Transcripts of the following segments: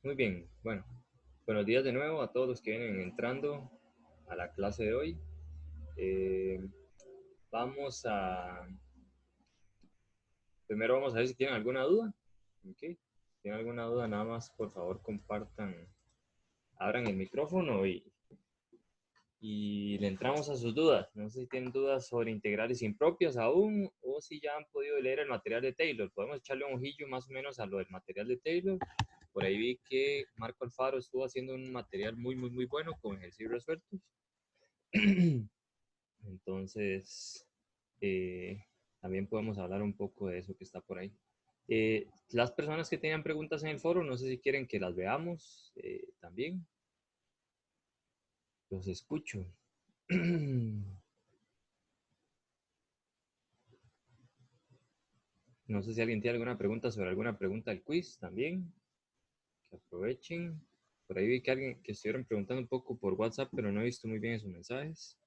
Muy bien. Bueno, buenos días de nuevo a todos los que vienen entrando a la clase de hoy. Eh, vamos a... Primero vamos a ver si tienen alguna duda. Ok. Si tienen alguna duda, nada más por favor compartan, abran el micrófono y le entramos a sus dudas. No sé si tienen dudas sobre integrales impropias aún o si ya han podido leer el material de Taylor. Podemos echarle un ojillo más o menos a lo del material de Taylor. Por ahí vi que Marco Alfaro estuvo haciendo un material muy bueno con ejercicios resueltos. Entonces, eh, también podemos hablar un poco de eso que está por ahí. Las personas que tengan preguntas en el foro, no sé si quieren que las veamos también. Los escucho. No sé si alguien tiene alguna pregunta sobre alguna pregunta del quiz también. Que aprovechen. Por ahí vi que alguien que estuvieron preguntando un poco por WhatsApp, pero no he visto muy bien esos mensajes.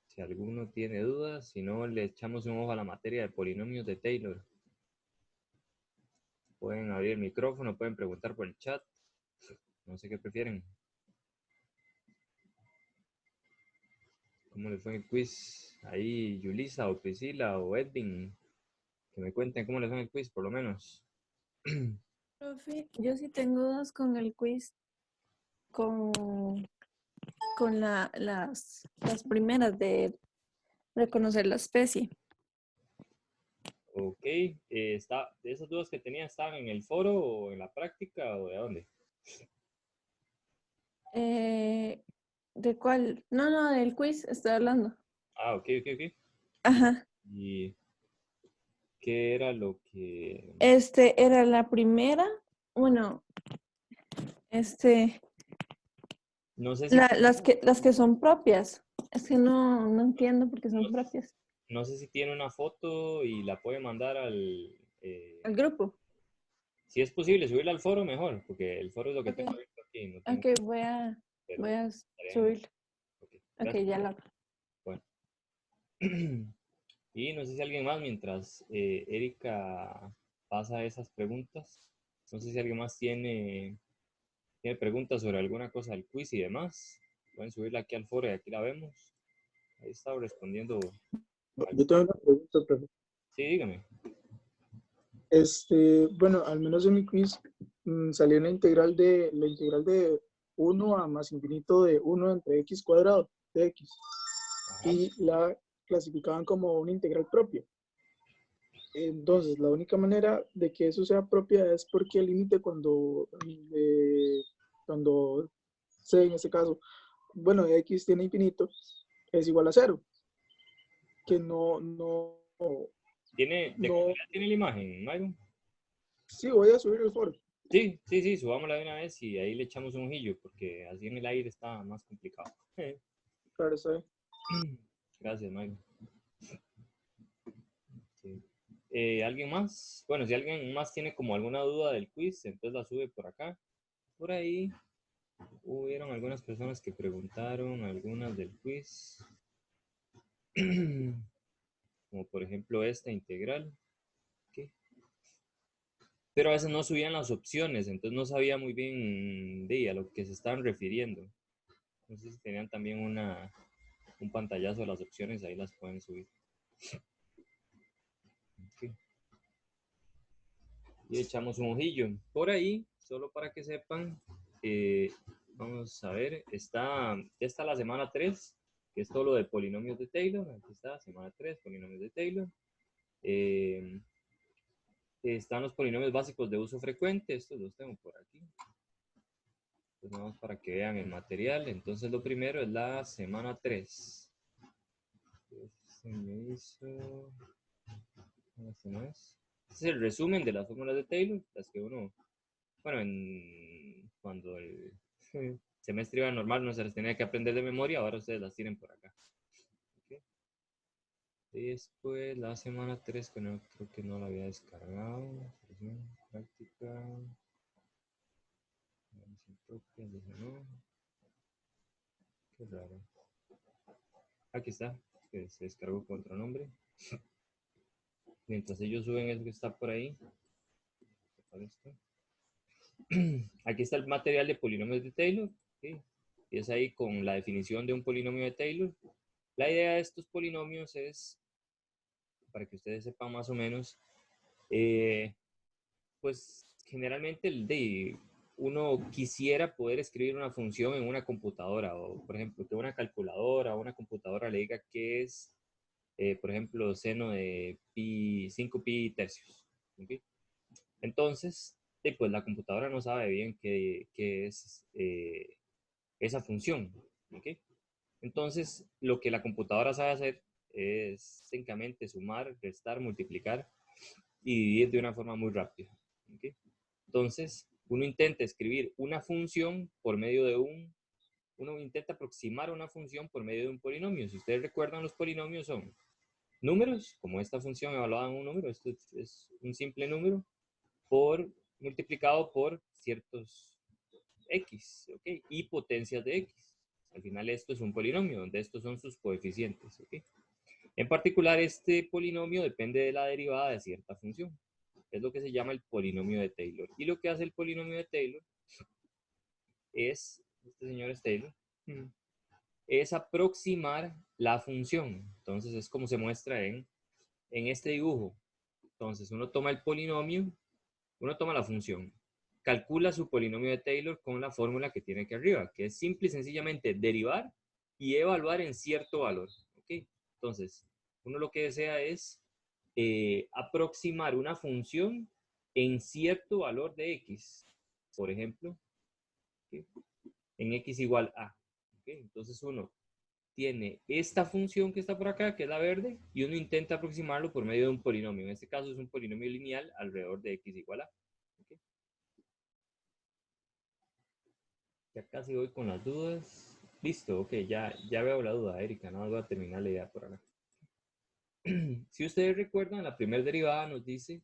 Si alguno tiene dudas, si no, le echamos un ojo a la materia de polinomios de Taylor. Pueden abrir el micrófono, pueden preguntar por el chat. No sé qué prefieren. ¿Cómo les fue el quiz? Ahí, Yulisa o Priscila o Edwin, que me cuenten cómo les fue el quiz, por lo menos. Profe, yo sí tengo dudas con el quiz, con, las primeras de reconocer la especie. Ok, ¿de esas dudas que tenía estaban en el foro o en la práctica o de dónde? Eh, ¿De cuál? No, no, del quiz estoy hablando. Ah, ok. Ajá. ¿Y qué era lo que... Este era la primera. Bueno, este, No sé si, las que son propias. Es que no entiendo por qué son no, propias. no sé si tiene una foto y la puede mandar al... El grupo. si es posible, subirla al foro mejor, porque el foro es lo que Ok, tengo abierto aquí, no tengo... ok, voy Pero a estaría genial. subirlo. Ok, Ok, gracias. ya lo. Bueno. Y no sé si alguien más, mientras Erika pasa esas preguntas, no sé si alguien más tiene preguntas sobre alguna cosa del quiz y demás. Pueden subirla aquí al foro y aquí la vemos. Ahí estaba respondiendo. Yo tengo una pregunta, profe. Sí, dígame. Bueno, al menos en mi quiz salió la integral de 1 a más infinito de 1 entre x cuadrado de x Ajá. y la clasificaban como una integral propia. Entonces, la única manera de que eso sea propia es porque el límite cuando c en este caso, bueno, x tiene infinito, es igual a cero, que ¿De no, casualidad tiene la imagen, Myron? sí, voy a subir el foro. Sí, subámosla de una vez y ahí le echamos un ojillo, porque así en el aire está más complicado. Claro, está bien. Gracias, Myron. Sí. ¿Alguien más? Bueno, si alguien más tiene como alguna duda del quiz, entonces la sube por acá. Por ahí hubieron algunas personas que preguntaron algunas del quiz, como por ejemplo esta integral, ¿qué? Pero a veces no subían las opciones, entonces no sabía muy bien a lo que se estaban refiriendo. No sé si tenían también un pantallazo de las opciones, ahí las pueden subir. Ok. Y echamos un ojillo. Por ahí, solo para que sepan, vamos a ver, ya está la semana 3, que es todo lo de polinomios de Taylor. Aquí está, semana 3, polinomios de Taylor. Eh, están los polinomios básicos de uso frecuente, estos los tengo por aquí. Pues nada más para que vean el material. Entonces lo primero es la semana 3. Se me hizo... Este no es. Este es el resumen de las fórmulas de Taylor, las que uno, bueno, cuando el semestre iba normal no se las tenía que aprender de memoria, ahora ustedes las tienen por acá. ¿Okay? Después la semana 3 que no, creo que no la había descargado. Práctica. No. Qué raro. Aquí está, que se descargó con otro nombre. Mientras ellos suben eso que está por ahí. Aquí está el material de polinomios de Taylor. ¿Sí? Y es ahí con la definición de un polinomio de Taylor. La idea de estos polinomios es, para que ustedes sepan más o menos, pues generalmente uno quisiera poder escribir una función en una computadora, o por ejemplo, que una calculadora o una computadora le diga qué es, por ejemplo, seno de pi, 5 pi tercios. ¿Okay? Entonces, pues la computadora no sabe bien qué es esa función. ¿Okay? Entonces, lo que la computadora sabe hacer es técnicamente sumar, restar, multiplicar y dividir de una forma muy rápida. ¿Okay? Entonces, uno intenta escribir una función por medio de uno intenta aproximar una función por medio de un polinomio. Si ustedes recuerdan, los polinomios son números, como esta función evaluada en un número, esto es un simple número, multiplicado por ciertos x, ¿ok? Y potencias de x. Al final esto es un polinomio, donde estos son sus coeficientes, ¿ok? En particular, este polinomio depende de la derivada de cierta función. Es lo que se llama el polinomio de Taylor. Y lo que hace el polinomio de Taylor es, este señor es Taylor, es aproximar la función. Entonces es como se muestra en este dibujo. Entonces uno toma el polinomio, uno toma la función, calcula su polinomio de Taylor con la fórmula que tiene aquí arriba, que es simple y sencillamente derivar y evaluar en cierto valor. ¿Okay? Entonces, uno lo que desea es aproximar una función en cierto valor de x. Por ejemplo, ¿okay? En x igual a. ¿Okay? Entonces uno tiene esta función que está por acá, que es la verde, y uno intenta aproximarlo por medio de un polinomio. En este caso es un polinomio lineal alrededor de x igual a. ¿Okay? Ya casi voy con las dudas. Listo, ok, ya veo la duda, Erika. No voy a terminar la idea por acá. Si ustedes recuerdan, la primera derivada nos dice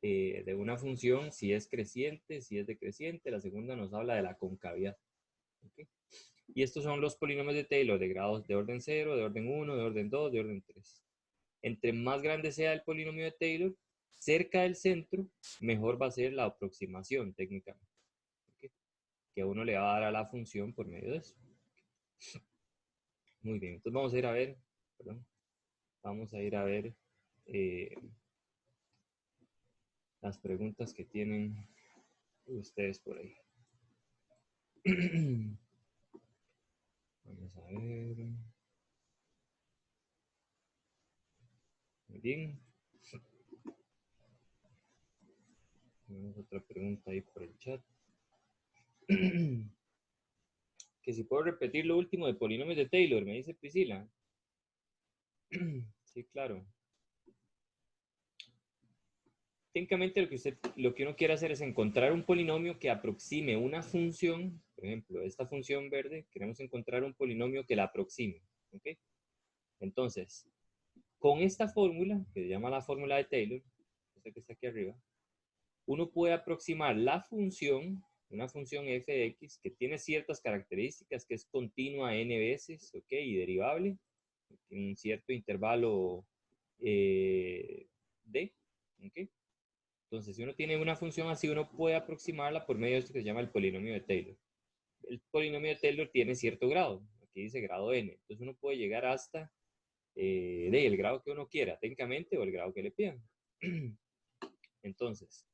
de una función si es creciente, si es decreciente. La segunda nos habla de la concavidad. ¿Okay? Y estos son los polinomios de Taylor de grados de orden 0, de orden 1, de orden 2, de orden 3. Entre más grande sea el polinomio de Taylor, cerca del centro, mejor va a ser la aproximación técnicamente. ¿Okay? Que a uno le va a dar a la función por medio de eso. Muy bien, entonces vamos a ir a ver, perdón, vamos a ir a ver las preguntas que tienen ustedes por ahí. Vamos a ver. Muy bien. Tenemos otra pregunta ahí por el chat. Que si puedo repetir lo último de polinomios de Taylor, me dice Priscila. Sí, claro. Técnicamente lo que uno quiere hacer es encontrar un polinomio que aproxime una función. Por ejemplo, esta función verde, queremos encontrar un polinomio que la aproxime. ¿Okay? Entonces, con esta fórmula, que se llama la fórmula de Taylor, esta que está aquí arriba, uno puede aproximar la función, una función f de x, que tiene ciertas características, que es continua n veces, ¿ok? Y derivable, en un cierto intervalo d, ¿ok? Entonces, si uno tiene una función así, uno puede aproximarla por medio de esto que se llama el polinomio de Taylor. El polinomio de Taylor tiene cierto grado, aquí dice grado n, entonces uno puede llegar hasta el grado que uno quiera, técnicamente, o el grado que le pidan. Entonces,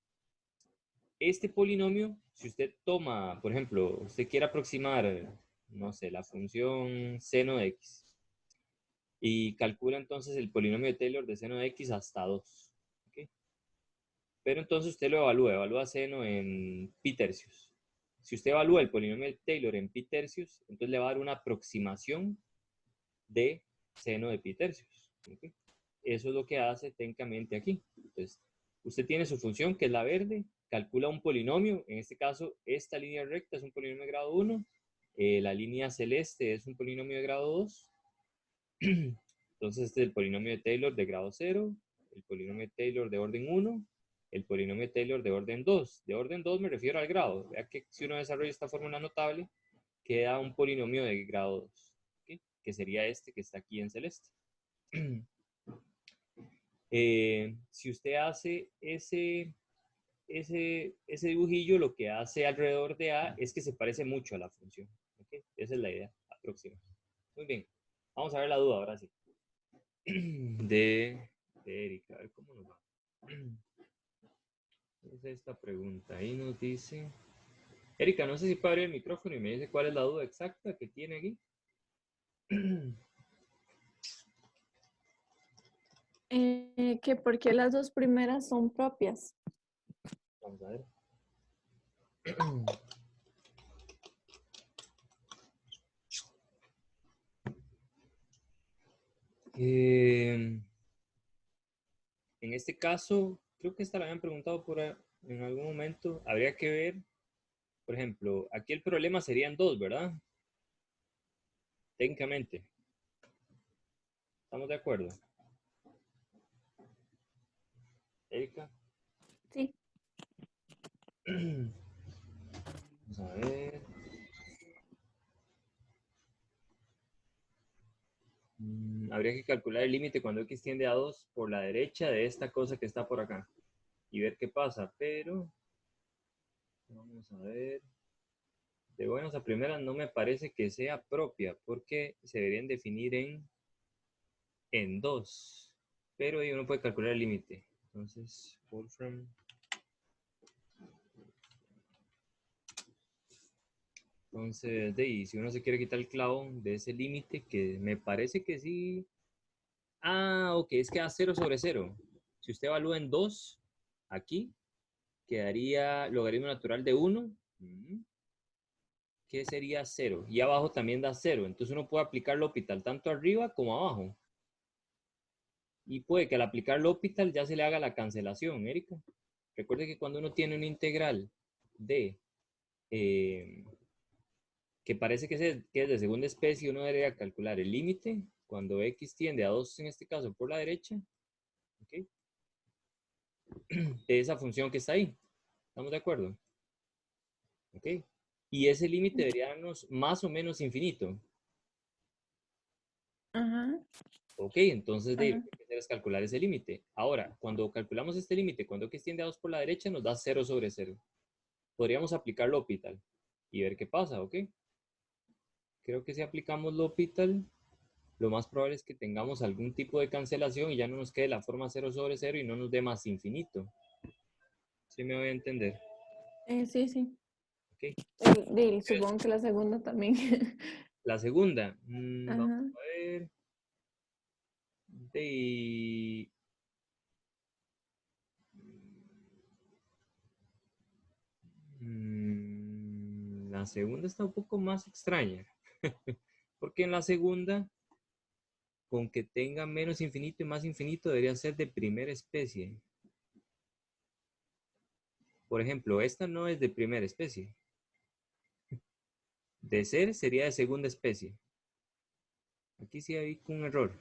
este polinomio, si usted toma, por ejemplo, usted quiere aproximar, no sé, la función seno de x, y calcula entonces el polinomio de Taylor de seno de x hasta 2. ¿Okay? Pero entonces usted lo evalúa seno en pi tercios. Si usted evalúa el polinomio de Taylor en pi tercios, entonces le va a dar una aproximación de seno de pi tercios. ¿Okay? Eso es lo que hace técnicamente aquí. Entonces, usted tiene su función, que es la verde, calcula un polinomio, en este caso, esta línea recta es un polinomio de grado 1, la línea celeste es un polinomio de grado 2, entonces este es el polinomio de Taylor de grado 0, el polinomio de Taylor de orden 1, el polinomio de Taylor de orden 2. De orden 2 me refiero al grado. Vea que si uno desarrolla esta fórmula notable, queda un polinomio de grado 2, ¿okay? Que sería este que está aquí en celeste. Si usted hace ese dibujillo, lo que hace alrededor de A es que se parece mucho a la función. ¿Okay? Esa es la idea aproximada. Muy bien. Vamos a ver la duda ahora sí. De Erika. A ver cómo nos va. Es esta pregunta. Ahí nos dice... Erika, no sé si puede abrir el micrófono y me dice cuál es la duda exacta que tiene aquí. Que por qué las dos primeras son propias. Vamos a ver. En este caso, creo que esta la habían preguntado en algún momento. Habría que ver, por ejemplo, aquí el problema serían dos, ¿verdad? Técnicamente. ¿Estamos de acuerdo? Erika. Sí. Vamos a ver. Habría que calcular el límite cuando x tiende a 2 por la derecha de esta cosa que está por acá. Y ver qué pasa, pero... Vamos a ver. De buenas a primeras no me parece que sea propia, porque se deberían definir en 2. Pero ahí uno puede calcular el límite. Entonces, Wolfram. Entonces, si uno se quiere quitar el clavo de ese límite, que me parece que sí. Ah, ok, es que da 0 sobre 0. Si usted evalúa en 2, aquí, quedaría logaritmo natural de 1, que sería 0. Y abajo también da 0. Entonces uno puede aplicar L'Hopital tanto arriba como abajo. Y puede que al aplicar L'Hopital ya se le haga la cancelación, Erika. Recuerde que cuando uno tiene una integral de... que parece que es de segunda especie, uno debería calcular el límite cuando x tiende a 2, en este caso, por la derecha, ¿okay? De esa función que está ahí. ¿Estamos de acuerdo? ¿Ok? Y ese límite debería darnos más o menos infinito. Ajá. Ok, entonces lo Ajá. que hay que hacer es calcular ese límite. Ahora, cuando calculamos este límite, cuando x tiende a 2 por la derecha, nos da 0 sobre 0. Podríamos aplicar L'Hopital y ver qué pasa, ¿ok? Creo que si aplicamos L'Hopital, lo más probable es que tengamos algún tipo de cancelación y ya no nos quede la forma 0 sobre 0 y no nos dé más infinito. ¿Sí me voy a entender? Sí, sí. ¿Ok? Supongo que la segunda también. La segunda, vamos Ajá. a ver. De... La segunda está un poco más extraña. Porque en la segunda, con que tenga menos infinito y más infinito, debería ser de primera especie. Por ejemplo, esta no es de primera especie. De ser sería de segunda especie. Aquí sí hay un error.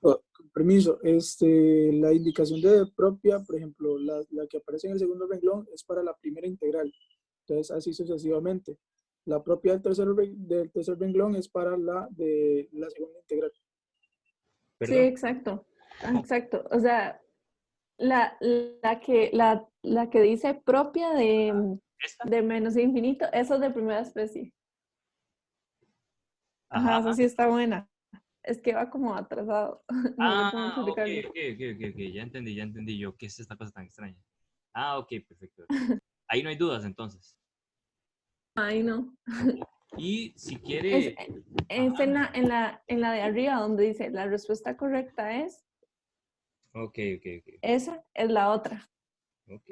Con permiso, la indicación de propia, por ejemplo, la que aparece en el segundo renglón es para la primera integral. Entonces, así sucesivamente. La propia del tercer renglón es para la de la segunda integral. Sí, Perdón. exacto. Exacto. O sea, la que dice propia ¿Esta? de menos infinito, eso es de primera especie. Ajá, eso Ajá. sí está buena. Es que va como atrasado. No sé cómo Ah, ok, explicarlo. ok. Ya entendí yo. ¿Qué es esta cosa tan extraña? Ah, ok, perfecto. Ahí no hay dudas entonces. Ay, no. Okay. Y si Es, quiere... es Ajá. en la de arriba donde dice la respuesta correcta es, Ok. esa es la otra. Ok.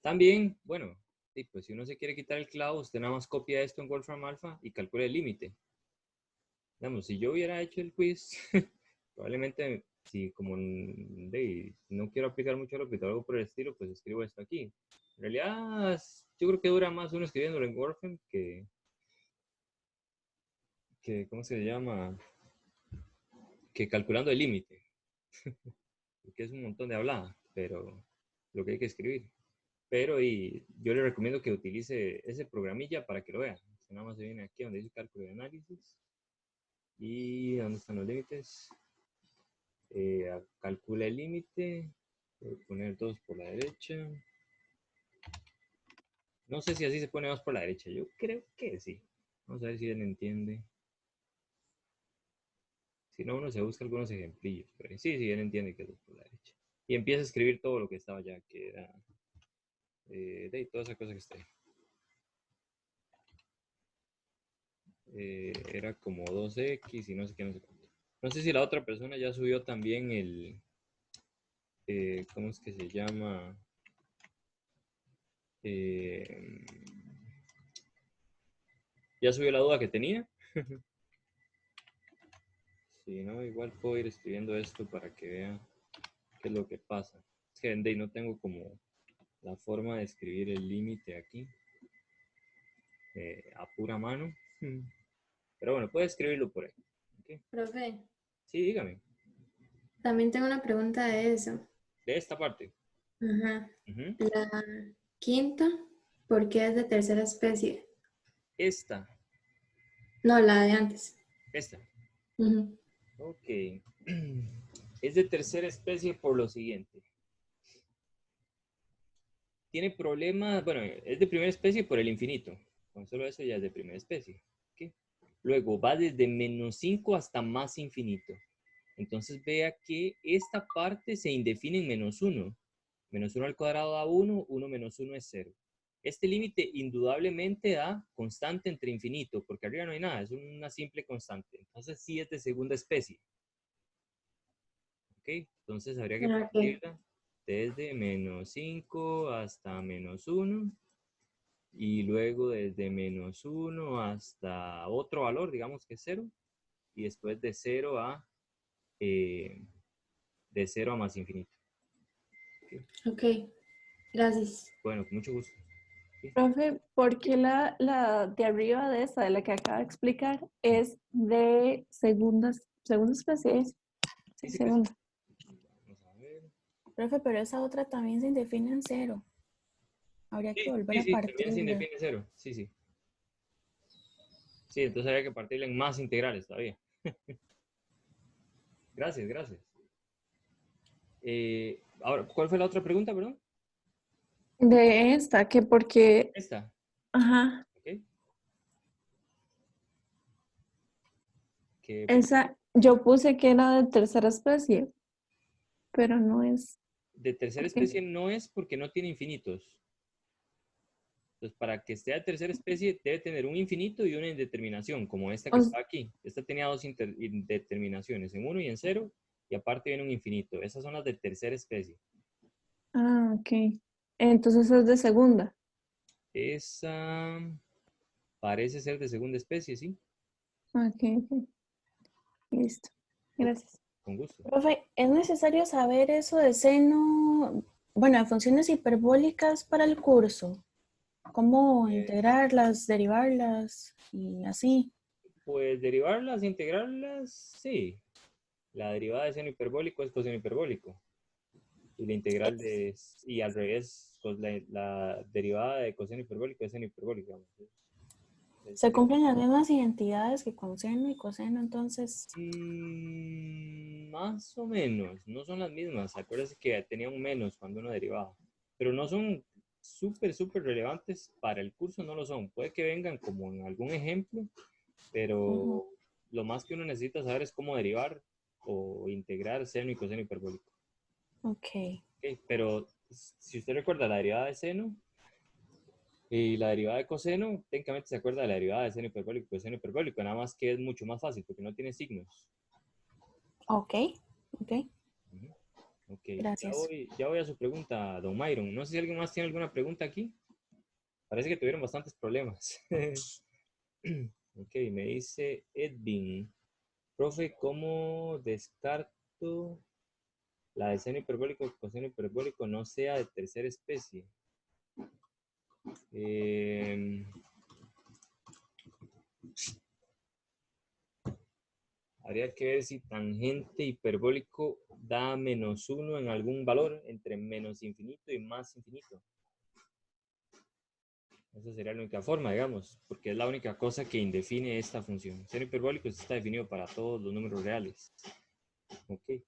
También, bueno, sí, pues si uno se quiere quitar el clavo, usted nada más copia esto en Wolfram Alpha y calcula el límite. Digamos, si yo hubiera hecho el quiz, probablemente, si como no quiero aplicar mucho lo que algo por el estilo, pues escribo esto aquí. En realidad, yo creo que dura más uno escribiéndolo en Wolfram ¿cómo se llama? Que calculando el límite. Porque es un montón de hablada, pero lo que hay que escribir. Pero yo le recomiendo que utilice ese programilla para que lo vea. Nada más se viene aquí donde dice cálculo de análisis. ¿Y dónde están los límites? Calcula el límite. Voy a poner 2 por la derecha. No sé si así se pone 2 por la derecha. Yo creo que sí. Vamos a ver si él entiende. Si no, uno se busca algunos ejemplillos. Pero sí, él entiende que es 2 por la derecha. Y empieza a escribir todo lo que estaba allá, que era de toda esa cosa que está ahí. Era como 2x y no sé qué, no sé cuánto. No sé si la otra persona ya subió también el... ¿cómo es que se llama? Ya subió la duda que tenía. Si no, igual puedo ir escribiendo esto para que vea qué es lo que pasa. Es que no tengo como la forma de escribir el límite aquí a pura mano. Pero bueno, puede escribirlo por ahí. ¿Okay? Profe, Sí, dígame. también tengo una pregunta de eso. De esta parte. Ajá. Ujú. La quinta, ¿por qué es de tercera especie? Esta. No, la de antes. Esta. Ujú. Ok. Es de tercera especie por lo siguiente. Tiene problemas, bueno, es de primera especie por el infinito. Con solo eso ya es de primera especie. ¿Okay? Luego va desde -5 hasta más infinito. Entonces vea que esta parte se indefine en -1. -1 al cuadrado da 1, 1 menos 1 es 0. Este límite indudablemente da constante entre infinito, porque arriba no hay nada, es una simple constante. Entonces sí es de segunda especie. ¿Ok? Entonces habría que Ok. partirla desde -5 hasta -1 y luego desde -1 hasta otro valor, digamos que es 0, y después de 0 a más infinito. ¿Okay? Ok, gracias. Bueno, con mucho gusto. ¿Sí? Profe, ¿por qué la de arriba de esa, de la que acaba de explicar, es de segunda especie? Sí, Dice que sí. segunda. Vamos a ver. Profe, pero esa otra también se indefine en cero. Habría que volver a Sí, también se partirla. indefine 0. Sí. Sí, entonces habría que partirla en más integrales todavía. Gracias. Ahora, ¿cuál fue la otra pregunta, perdón? De esta, que porque, Esta. ajá, ¿Ok? Que esa, yo puse que era de tercera especie, pero no es. de tercera Ok. especie no es porque no tiene infinitos. Entonces, para que esté de tercera especie, debe tener un infinito y una indeterminación, como esta que O- está aquí. Esta tenía dos indeterminaciones, en 1 y en 0, y aparte viene un infinito. Esas son las de tercera especie. ok. Entonces es de segunda. Esa parece ser de segunda especie, ¿sí? Ok. Listo. Ok, Gracias. con gusto. Profe, ¿es necesario saber eso de seno, bueno, de funciones hiperbólicas para el curso? ¿Cómo integrarlas, derivarlas y así? Pues derivarlas, integrarlas, sí. La derivada de seno hiperbólico es coseno hiperbólico. Y la integral de, y al revés, pues la derivada de coseno hiperbólico es seno hiperbólico. ¿Se cumplen las mismas identidades que con seno y coseno, entonces? Más o menos, no son las mismas. Acuérdense que tenía un menos cuando uno derivaba. Pero no son súper relevantes para el curso, no lo son. Puede que vengan como en algún ejemplo, Ujú. pero lo más que uno necesita saber es cómo derivar o integrar seno y coseno hiperbólico. Ok. ¿Ok? Pero si usted recuerda la derivada de seno y la derivada de coseno, técnicamente se acuerda de la derivada de seno hiperbólico y coseno hiperbólico, nada más que es mucho más fácil porque no tiene signos. Ok. Ujú. Ok, Gracias. ya voy a su pregunta, don Myron. No sé si alguien más tiene alguna pregunta aquí. Parece que tuvieron bastantes problemas. Ok, me dice Edwin. Profe, ¿cómo descarto la de seno hiperbólico, coseno hiperbólico no sea de tercera especie? Habría que ver si tangente hiperbólico da -1 en algún valor entre menos infinito y más infinito. Esa sería la única forma, digamos, porque es la única cosa que indefine esta función. Seno hiperbólico está definido para todos los números reales. Ok.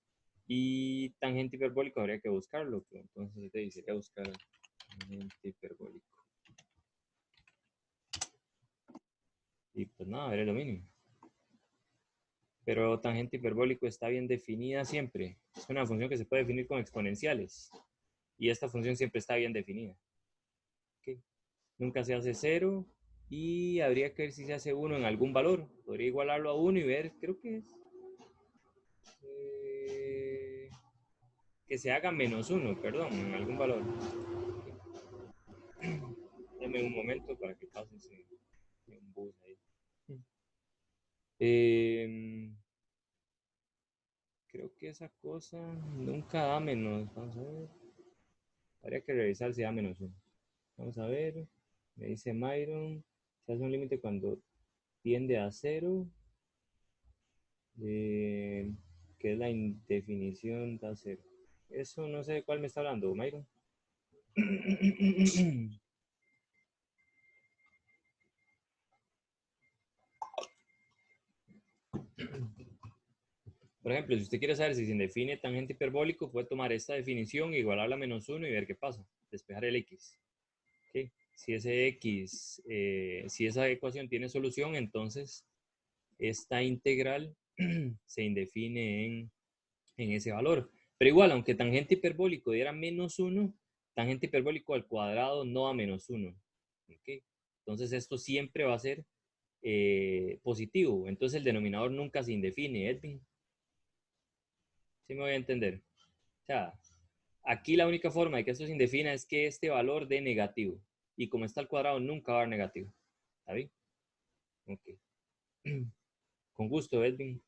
Y tangente hiperbólico habría que buscarlo, pero entonces te dice que buscar tangente hiperbólico. Y pues nada, era lo mínimo. Pero tangente hiperbólico está bien definida siempre. Es una función que se puede definir con exponenciales. Y esta función siempre está bien definida. ¿Okay? Nunca se hace 0 y habría que ver si se hace 1 en algún valor. Podría igualarlo a 1 y ver, creo que es que se haga -1, perdón, en algún valor. Dame un momento para que pase un bus ahí. Creo que esa cosa nunca da menos. Vamos a ver. Habría que revisar si da -1. Vamos a ver. Me dice Myron. Se hace un límite cuando tiende a 0. Que es la indefinición da 0. Eso no sé de cuál me está hablando, Myron. Por ejemplo, si usted quiere saber si se define tangente hiperbólico, puede tomar esta definición, igualarla a -1 y ver qué pasa. Despejar el x. ¿Okay? Si ese x, si esa ecuación tiene solución, entonces esta integral se indefine en ese valor. Pero igual, aunque tangente hiperbólico diera -1, tangente hiperbólico al cuadrado no a -1. ¿Okay? Entonces esto siempre va a ser positivo. Entonces el denominador nunca se indefine, Edwin. ¿Sí me voy a entender? O sea, aquí la única forma de que esto se indefina es que este valor dé negativo. Y como está al cuadrado, nunca va a dar negativo. ¿Está bien? Ok. Con gusto, Edwin.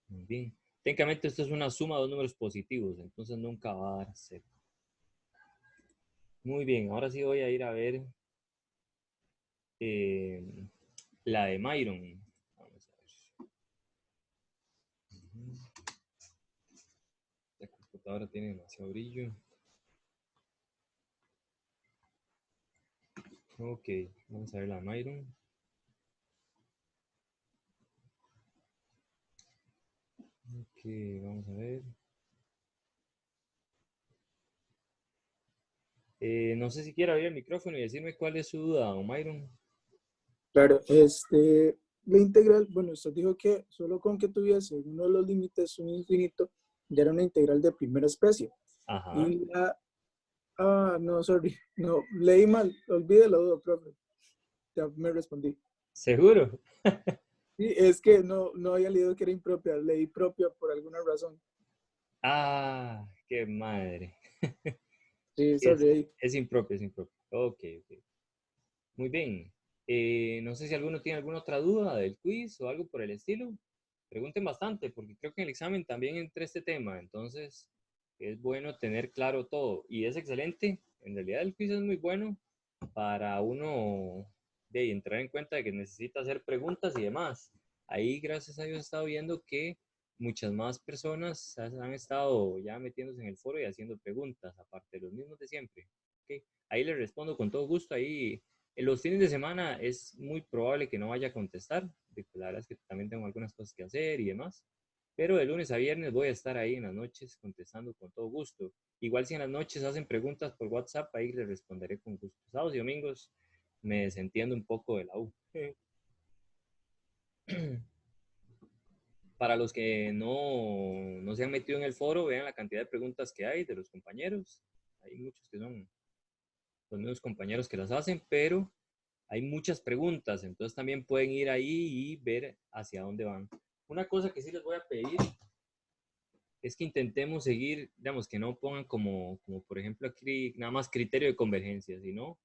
Muy bien. Técnicamente esto es una suma de dos números positivos, entonces nunca va a dar 0. Muy bien, ahora sí voy a ir a ver la de Myron. Vamos a ver. La computadora tiene demasiado brillo. Ok, vamos a ver la de Myron. Ok, vamos a ver. No sé si quiere abrir el micrófono y decirme cuál es su duda, don Myron. Claro, la integral, bueno, usted dijo que solo con que tuviese uno de los límites un infinito, ya era una integral de primera especie. Ajá. Y no, sorry, no, leí mal, olvídelo, profe. Ya me respondí. ¿Seguro? Sí, es que no había leído que era impropia, leí propia por alguna razón. Ah, qué madre. Sí, Es, sorry. es impropio, es impropio. Ok, ok. Muy bien. No sé si alguno tiene alguna otra duda del quiz o algo por el estilo. Pregunten bastante, porque creo que en el examen también entra este tema. Entonces, es bueno tener claro todo. Y es excelente. En realidad, el quiz es muy bueno para uno entrar en cuenta de que necesita hacer preguntas y demás. Ahí, gracias a Dios, he estado viendo que muchas más personas han estado ya metiéndose en el foro y haciendo preguntas, aparte de los mismos de siempre. ¿Okay? Ahí les respondo con todo gusto. Ahí en los fines de semana es muy probable que no vaya a contestar. La verdad es que también tengo algunas cosas que hacer y demás. Pero de lunes a viernes voy a estar ahí en las noches contestando con todo gusto. Igual si en las noches hacen preguntas por WhatsApp, ahí les responderé con gusto. Sábados y domingos me desentiendo un poco de la U. Para los que no se han metido en el foro, vean la cantidad de preguntas que hay de los compañeros. Hay muchos que son los mismos compañeros que las hacen, pero hay muchas preguntas, entonces también pueden ir ahí y ver hacia dónde van. Una cosa que sí les voy a pedir es que intentemos seguir, digamos, que no pongan como por ejemplo aquí nada más criterio de convergencia, sino,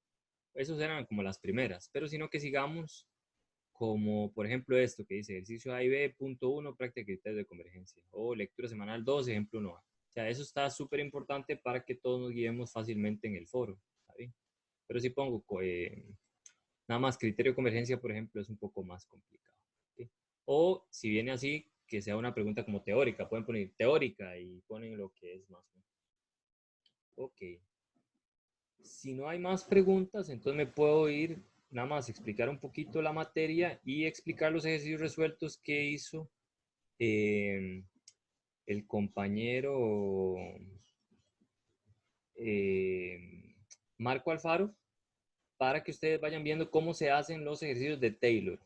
esos eran como las primeras, pero sino que sigamos como por ejemplo esto que dice ejercicio A y B, punto 1, práctica de criterios de convergencia, o lectura semanal 2, ejemplo 1A. O sea, eso está súper importante para que todos nos guiemos fácilmente en el foro, ¿está bien? Pero si pongo nada más criterio de convergencia, por ejemplo, es un poco más complicado. ¿Sí? O si viene así, que sea una pregunta como teórica, pueden poner teórica y ponen lo que es más. Ok. Si no hay más preguntas, entonces me puedo ir nada más explicar un poquito la materia y explicar los ejercicios resueltos que hizo el compañero Marco Alfaro para que ustedes vayan viendo cómo se hacen los ejercicios de Taylor.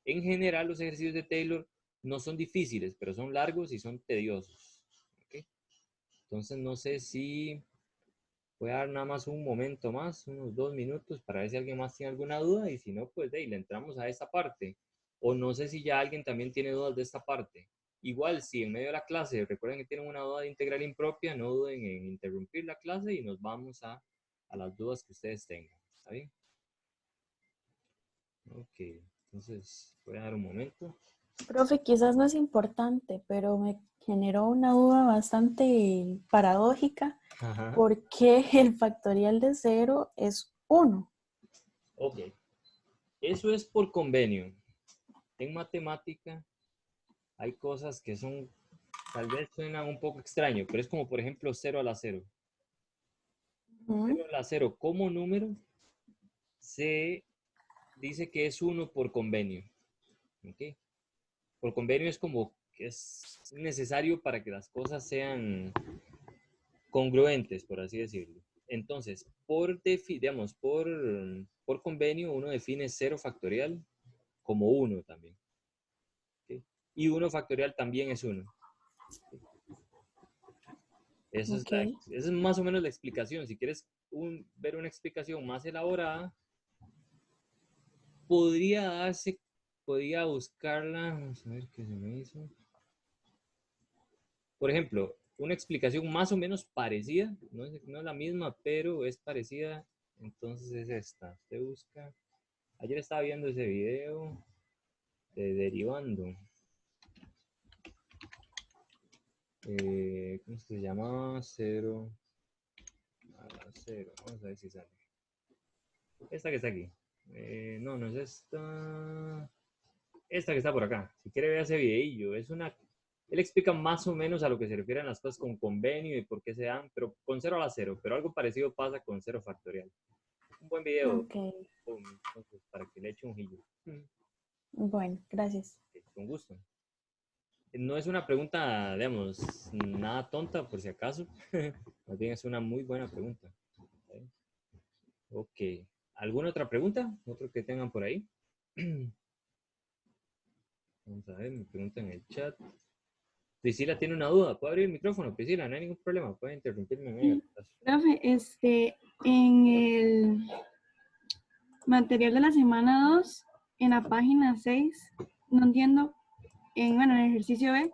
En general, los ejercicios de Taylor no son difíciles, pero son largos y son tediosos. ¿Okay? Entonces, no sé si voy a dar nada más un momento más, unos 2 minutos, para ver si alguien más tiene alguna duda, y si no, pues de ahí le entramos a esta parte. O no sé si ya alguien también tiene dudas de esta parte. Igual, si en medio de la clase recuerden que tienen una duda de integral impropia, no duden en interrumpir la clase y nos vamos a las dudas que ustedes tengan. ¿Está bien? Ok, entonces voy a dar un momento. Profe, quizás no es importante, pero me generó una duda bastante paradójica. Ajá. ¿Por qué el factorial de 0 es 1? Ok, eso es por convenio. En matemática hay cosas que son, tal vez suenan un poco extraño, pero es como por ejemplo 0 a la 0. 0 a la 0 como número se dice que es 1 por convenio. ¿Okay? Por convenio es como que es necesario para que las cosas sean congruentes, por así decirlo. Entonces, digamos, por convenio uno define 0 factorial como 1 también. ¿Okay? Y 1 factorial también es 1. Esa es más o menos la explicación. Si quieres ver una explicación más elaborada, podría buscarla. Vamos a ver qué se me hizo. Por ejemplo, una explicación más o menos parecida, no es la misma, pero es parecida, entonces es esta. Usted busca. Ayer estaba viendo ese video de derivando. ¿Cómo se llamaba? 0 a la 0. Vamos a ver si sale. Esta que está aquí. No, no es esta. Esta que está por acá. Si quiere ver ese videillo. Él explica más o menos a lo que se refieren las cosas con convenio y por qué se dan, pero con 0 a la 0. Pero algo parecido pasa con 0 factorial. Un buen video. Ok. Entonces, para que le eche un ojillo. Bueno, gracias. Con gusto. No es una pregunta, digamos, nada tonta, por si acaso. Más bien es una muy buena pregunta. Ok. ¿Alguna otra pregunta? ¿Otro que tengan por ahí? Vamos a ver, me preguntan en el chat. Priscila tiene una duda. ¿Puede abrir el micrófono, Priscila? No hay ningún problema. Puede interrumpirme en medio. Profe, en el material de la semana 2, en la página 6, no entiendo, en el ejercicio B,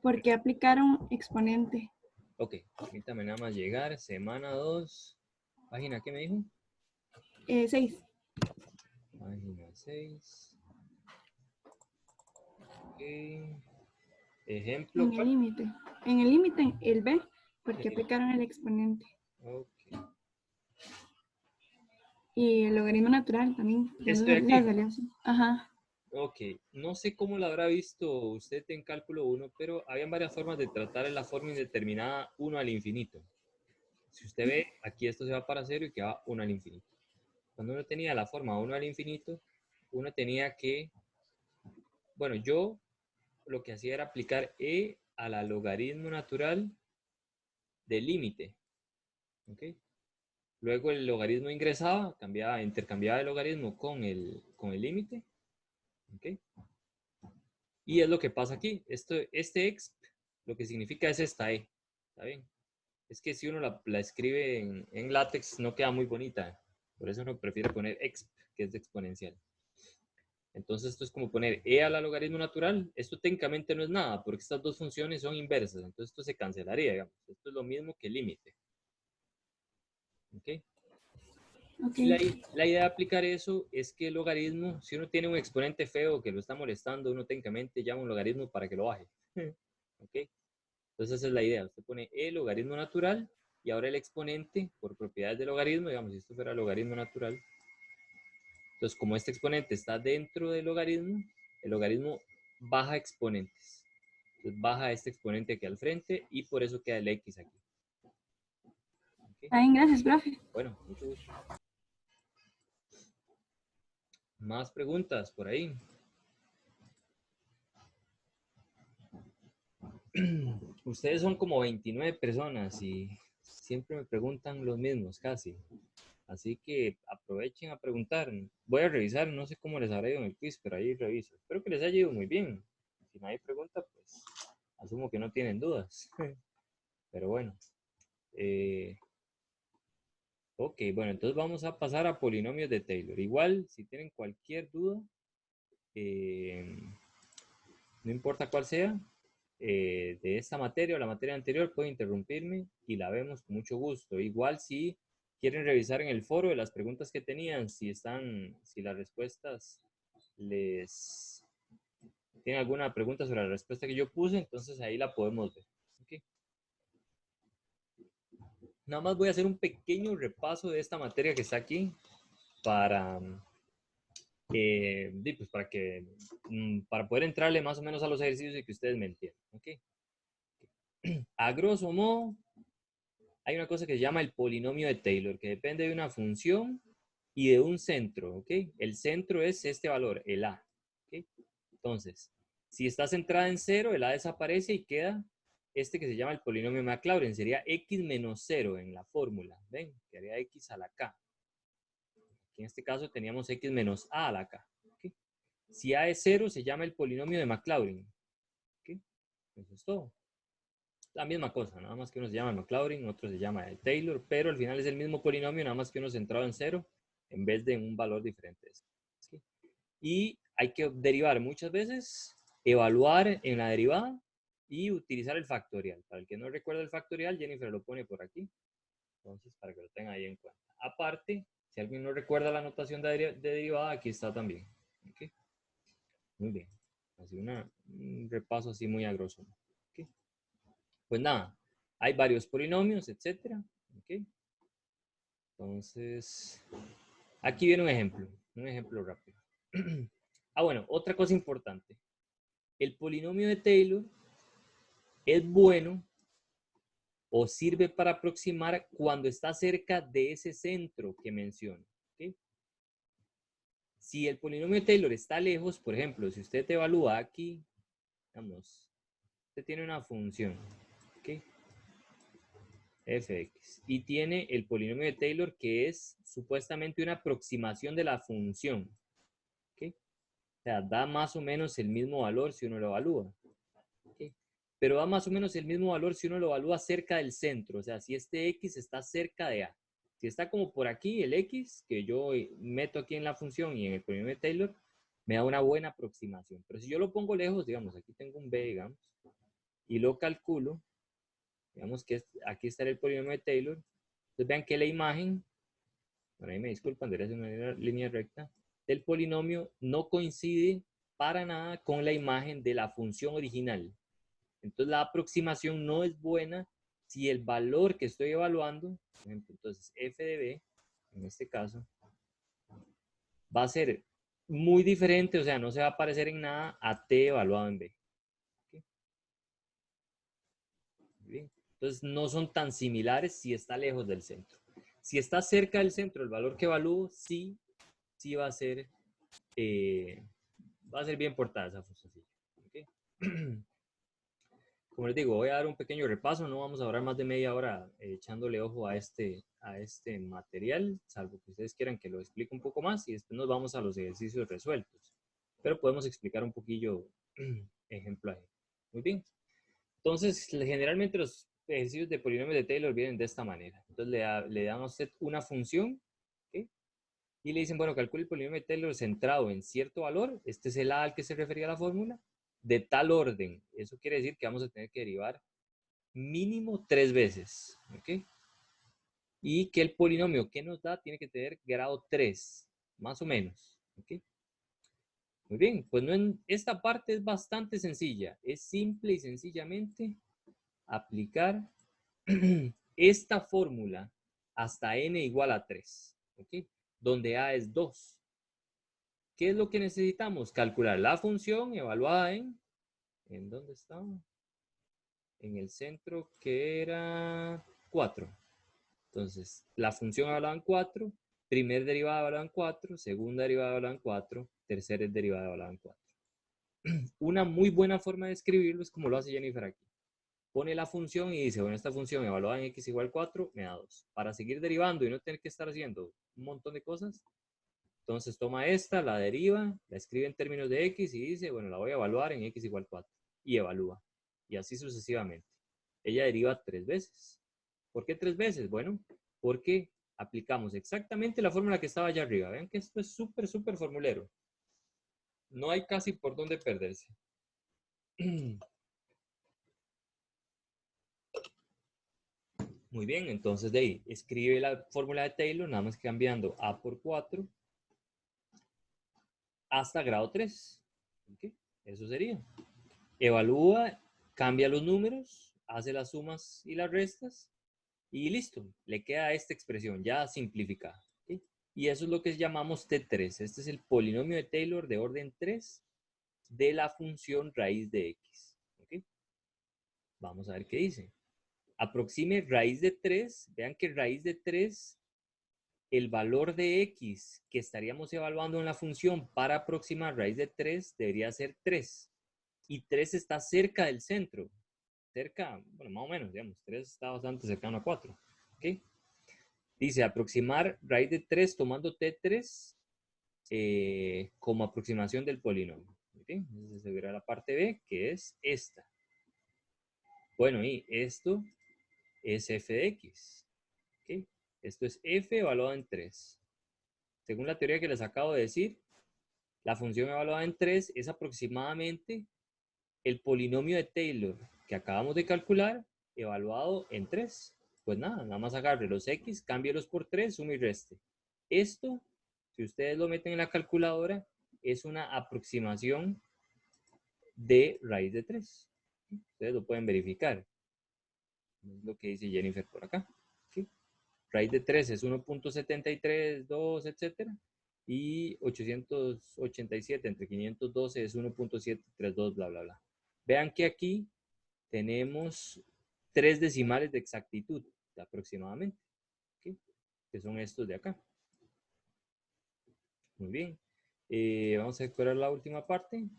¿por qué aplicaron exponente? Ok, permítame nada más llegar. Semana 2. ¿Página qué me dijo? 6. Página 6. Ok. Ejemplo. En el límite. En el límite, el B, ¿por qué aplicaron el exponente? Ok. Y el logaritmo natural también. Estoy aquí. Las salió así. Ajá. Ok, no sé cómo lo habrá visto usted en cálculo 1, pero habían varias formas de tratar en la forma indeterminada 1 al infinito. Si usted ve, aquí esto se va para 0 y queda 1 al infinito. Cuando uno tenía la forma 1 al infinito, uno tenía que, bueno, yo lo que hacía era aplicar e a la logaritmo natural del límite. ¿Ok? Luego el logaritmo ingresaba, intercambiaba el logaritmo con el límite. ¿Ok? Y es lo que pasa aquí. Este exp lo que significa es esta e. ¿Está bien? Es que si uno la escribe en látex no queda muy bonita. Por eso uno prefiere poner exp, que es exponencial. Entonces esto es como poner e a la logaritmo natural. Esto técnicamente no es nada, porque estas dos funciones son inversas. Entonces esto se cancelaría, digamos. Esto es lo mismo que límite. ¿Ok? Y la idea de aplicar eso es que el logaritmo, si uno tiene un exponente feo que lo está molestando, uno técnicamente llama un logaritmo para que lo baje. ¿Ok? Entonces esa es la idea. Usted pone el logaritmo natural y ahora el exponente, por propiedades del logaritmo, digamos, si esto fuera logaritmo natural. Entonces, como este exponente está dentro del logaritmo, el logaritmo baja exponentes. Entonces baja este exponente aquí al frente y por eso queda el x aquí. ¿Okay? Está bien, gracias, profe. Bueno, mucho gusto. ¿Más preguntas por ahí? Ustedes son como 29 personas y siempre me preguntan los mismos casi. Así que aprovechen a preguntar. Voy a revisar, no sé cómo les habrá ido en el quiz, pero ahí reviso. Espero que les haya ido muy bien. Si nadie pregunta, pues asumo que no tienen dudas. Pero bueno. Ok, bueno, entonces vamos a pasar a polinomios de Taylor. Igual, si tienen cualquier duda, no importa cuál sea, de esta materia o la materia anterior, pueden interrumpirme y la vemos con mucho gusto. Igual si quieren revisar en el foro de las preguntas que tenían, si las respuestas les tienen alguna pregunta sobre la respuesta que yo puse, entonces ahí la podemos ver. ¿Okay? Nada más voy a hacer un pequeño repaso de esta materia que está aquí para, pues para poder entrarle más o menos a los ejercicios y que ustedes me entiendan. ¿Okay? A grosso modo, hay una cosa que se llama el polinomio de Taylor, que depende de una función y de un centro, ¿ok? El centro es este valor, el A, ¿ok? Entonces, si está centrada en 0, el A desaparece y queda este que se llama el polinomio Maclaurin, sería x menos 0 en la fórmula, ¿ven? Quedaría x a la k. Aquí en este caso teníamos x menos a la k, ¿ok? Si A es 0, se llama el polinomio de Maclaurin, ¿ok? Eso es todo. La misma cosa, nada más que uno se llama Maclaurin, otro se llama Taylor, pero al final es el mismo polinomio, nada más que uno centrado en 0 en vez de en un valor diferente. ¿Sí? Y hay que derivar muchas veces, evaluar en la derivada y utilizar el factorial. Para el que no recuerda el factorial, Jennifer lo pone por aquí. Entonces, para que lo tengan ahí en cuenta. Aparte, si alguien no recuerda la notación de derivada, aquí está también. ¿Okay? Muy bien. Así un repaso así muy a grosso. ¿Okay? Pues nada, hay varios polinomios, etcétera. ¿Okay? Entonces, aquí viene un ejemplo rápido. Bueno, otra cosa importante. El polinomio de Taylor es bueno o sirve para aproximar cuando está cerca de ese centro que menciono. ¿Okay? Si el polinomio de Taylor está lejos, por ejemplo, si usted evalúa aquí, vamos, usted tiene una función, ¿okay? Fx, y tiene el polinomio de Taylor que es supuestamente una aproximación de la función. ¿Okay? O sea, da más o menos el mismo valor si uno lo evalúa. ¿Okay? Pero da más o menos el mismo valor si uno lo evalúa cerca del centro. O sea, si este x está cerca de A. Si está como por aquí, el x, que yo meto aquí en la función y en el polinomio de Taylor, me da una buena aproximación. Pero si yo lo pongo lejos, digamos, aquí tengo un b, digamos, y lo calculo, digamos que aquí está el polinomio de Taylor. Entonces vean que la imagen, bueno, ahí me disculpan, debería ser una línea recta, del polinomio no coincide para nada con la imagen de la función original. Entonces la aproximación no es buena si el valor que estoy evaluando, por ejemplo, entonces f de b, en este caso, va a ser muy diferente, o sea, no se va a parecer en nada a t evaluado en b. ¿Okay? Bien. Entonces no son tan similares si está lejos del centro. Si está cerca del centro, el valor que evalúo sí va a ser bien portada esa función. ¿Okay? Como les digo, voy a dar un pequeño repaso, no vamos a durar más de media hora echándole ojo a este material, salvo que ustedes quieran que lo explique un poco más y después nos vamos a los ejercicios resueltos. Pero podemos explicar un poquillo ejemplo ahí. Muy bien. Entonces, generalmente los ejercicios de polinomios de Taylor vienen de esta manera. Entonces, le dan a usted una función, ¿okay? Y le dicen, bueno, calcule el polinomio de Taylor centrado en cierto valor. Este es el A al que se refería la fórmula. De tal orden. Eso quiere decir que vamos a tener que derivar mínimo 3 veces. ¿Okay? Y que el polinomio que nos da tiene que tener grado 3. Más o menos. ¿Okay? Muy bien. Pues esta parte es bastante sencilla. Es simple y sencillamente aplicar esta fórmula hasta n igual a 3, ¿okay? Donde a es 2. ¿Qué es lo que necesitamos? Calcular la función evaluada ¿en dónde está? En el centro que era 4. Entonces, la función evaluada en 4, primer derivada evaluada en 4, segunda derivada evaluada en 4, tercera derivada evaluada en 4. Una muy buena forma de escribirlo es como lo hace Jennifer aquí. pone la función y dice, bueno, esta función evaluada en x igual 4 me da 2. Para seguir derivando y no tener que estar haciendo un montón de cosas, entonces toma esta, la deriva, la escribe en términos de x y dice, bueno, la voy a evaluar en x igual 4. Y evalúa. Y así sucesivamente. Ella deriva 3 veces. ¿Por qué 3 veces? Bueno, porque aplicamos exactamente la fórmula que estaba allá arriba. Vean que esto es súper, súper formulero. No hay casi por dónde perderse. Muy bien, entonces de ahí escribe la fórmula de Taylor, nada más cambiando a por 4 hasta grado 3. ¿Okay? Eso sería. Evalúa, cambia los números, hace las sumas y las restas y listo. Le queda esta expresión ya simplificada. ¿Okay? Y eso es lo que llamamos T3. Este es el polinomio de Taylor de orden 3 de la función raíz de x. ¿Okay? Vamos a ver qué dice. Aproxime raíz de 3. Vean que raíz de 3, el valor de x que estaríamos evaluando en la función para aproximar raíz de 3 debería ser 3. Y 3 está cerca del centro. Cerca, bueno, más o menos, digamos. 3 está bastante cercano a 4. ¿Okay? Dice aproximar raíz de 3 tomando T3 como aproximación del polinomio. ¿Okay? Entonces se verá la parte B, que es esta. Bueno, y esto es f de x. ¿Okay? Esto es f evaluado en 3. Según la teoría que les acabo de decir, la función evaluada en 3 es aproximadamente el polinomio de Taylor que acabamos de calcular evaluado en 3. Pues nada más agarre los x, cámbielos por 3, suma y reste. Esto, si ustedes lo meten en la calculadora, es una aproximación de raíz de 3. Ustedes lo pueden verificar. Es lo que dice Jennifer por acá. ¿Sí? Raíz de 3 es 1.732, etcétera. Y 887 entre 512 es 1.732, bla, bla, bla. Vean que aquí tenemos 3 decimales de exactitud, aproximadamente. ¿Okay? Que son estos de acá. Muy bien. Vamos a explorar la última parte.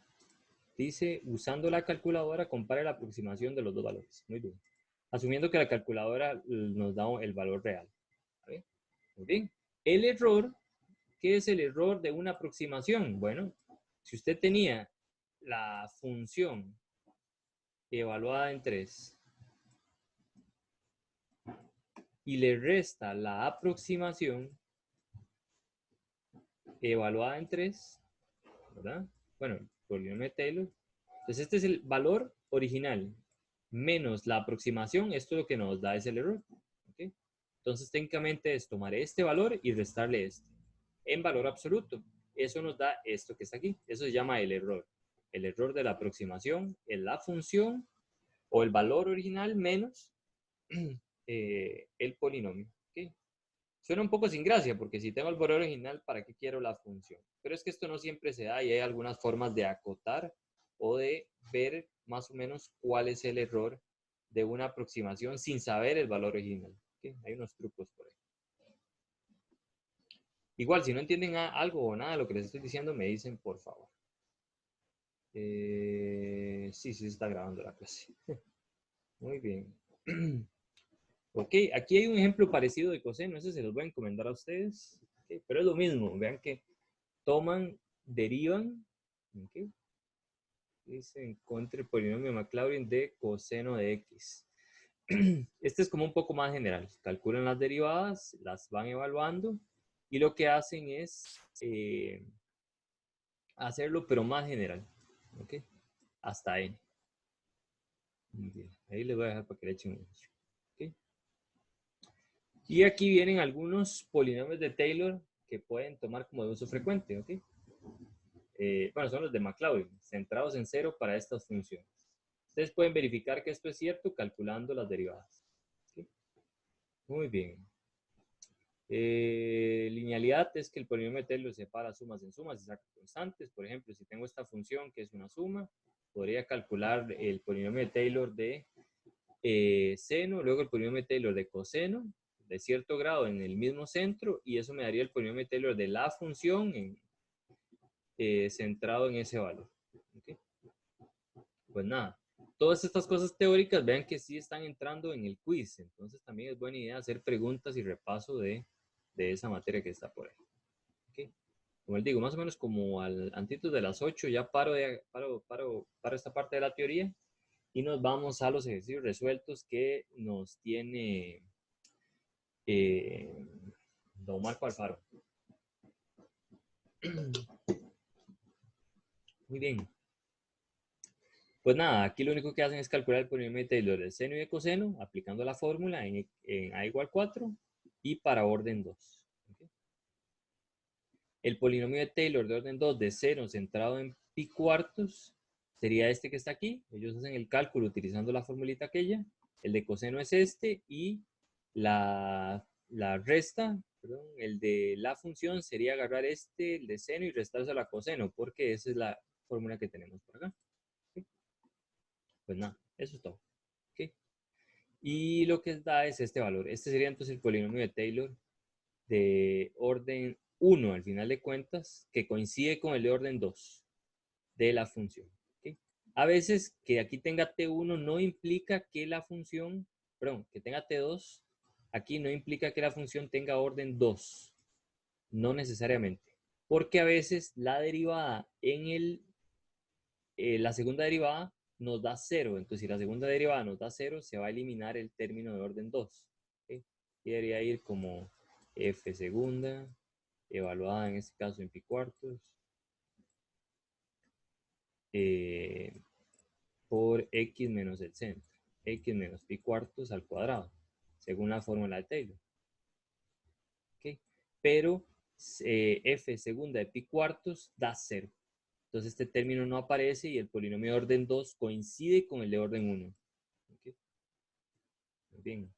Dice, usando la calculadora, compare la aproximación de los dos valores. Muy bien. Asumiendo que la calculadora nos da el valor real. ¿Vale? Muy bien. El error, ¿qué es el error de una aproximación? Bueno, si usted tenía la función evaluada en 3 y le resta la aproximación evaluada en 3, ¿verdad? Bueno, polinomio de Taylor. Entonces este es el valor original menos la aproximación. Esto lo que nos da es el error. ¿Okay? Entonces técnicamente es tomar este valor y restarle este en valor absoluto. Eso nos da esto que está aquí. Eso se llama el error. El error de la aproximación en la función o el valor original menos el polinomio. ¿Okay? Suena un poco sin gracia, porque si tengo el valor original, ¿para qué quiero la función? Pero es que esto no siempre se da y hay algunas formas de acotar o de ver más o menos cuál es el error de una aproximación sin saber el valor original. ¿Okay? Hay unos trucos por ahí. Igual, si no entienden algo o nada de lo que les estoy diciendo, me dicen, por favor. Sí, se está grabando la clase. Muy bien. Ok, aquí hay un ejemplo parecido de coseno, ese se los voy a encomendar a ustedes, okay, pero es lo mismo, vean que toman, derivan, okay, dice encuentre el polinomio de Maclaurin de coseno de x. Este es como un poco más general, calculan las derivadas, las van evaluando y lo que hacen es hacerlo pero más general, ok, hasta n. Muy bien, ahí les voy a dejar para que le echen un ojo. Y aquí vienen algunos polinomios de Taylor que pueden tomar como de uso frecuente, ¿ok? Bueno, son los de Maclaurin, centrados en 0 para estas funciones. Ustedes pueden verificar que esto es cierto calculando las derivadas. ¿Okay? Muy bien. Linealidad es que el polinomio de Taylor separa sumas en sumas y saca constantes. Por ejemplo, si tengo esta función que es una suma, podría calcular el polinomio de Taylor de seno, luego el polinomio de Taylor de coseno, de cierto grado en el mismo centro, y eso me daría el polinomio de Taylor de la función centrado en ese valor. ¿Okay? Pues nada, todas estas cosas teóricas, vean que sí están entrando en el quiz. Entonces también es buena idea hacer preguntas y repaso de esa materia que está por ahí. ¿Okay? Como les digo, más o menos como antitos de las 8 ya paro esta parte de la teoría y nos vamos a los ejercicios resueltos que nos tiene don Marco Alfaro. Muy bien. Pues nada, aquí lo único que hacen es calcular el polinomio de Taylor de seno y de coseno, aplicando la fórmula en A igual 4 y para orden 2. ¿Okay? El polinomio de Taylor de orden 2 de seno centrado en pi cuartos sería este que está aquí. Ellos hacen el cálculo utilizando la formulita aquella. El de coseno es este y la resta, perdón, el de la función sería agarrar este, el de seno, y restárselo a coseno, porque esa es la fórmula que tenemos por acá. ¿Okay? Pues nada, eso es todo. ¿Okay? Y lo que da es este valor. Este sería entonces el polinomio de Taylor de orden 1 al final de cuentas, que coincide con el de orden 2 de la función. ¿Okay? A veces que aquí tenga T1 no implica que la función, perdón, que tenga T2, aquí no implica que la función tenga orden 2. No necesariamente. Porque a veces la derivada en la segunda derivada nos da 0. Entonces, si la segunda derivada nos da 0, se va a eliminar el término de orden 2. ¿Okay? Y debería ir como f segunda, evaluada en este caso en pi cuartos, por x menos el centro. X menos pi cuartos al cuadrado, según la fórmula de Taylor. ¿Okay? Pero f segunda de pi cuartos da 0. Entonces este término no aparece y el polinomio de orden 2 coincide con el de orden 1. ¿Okay? Muy bien.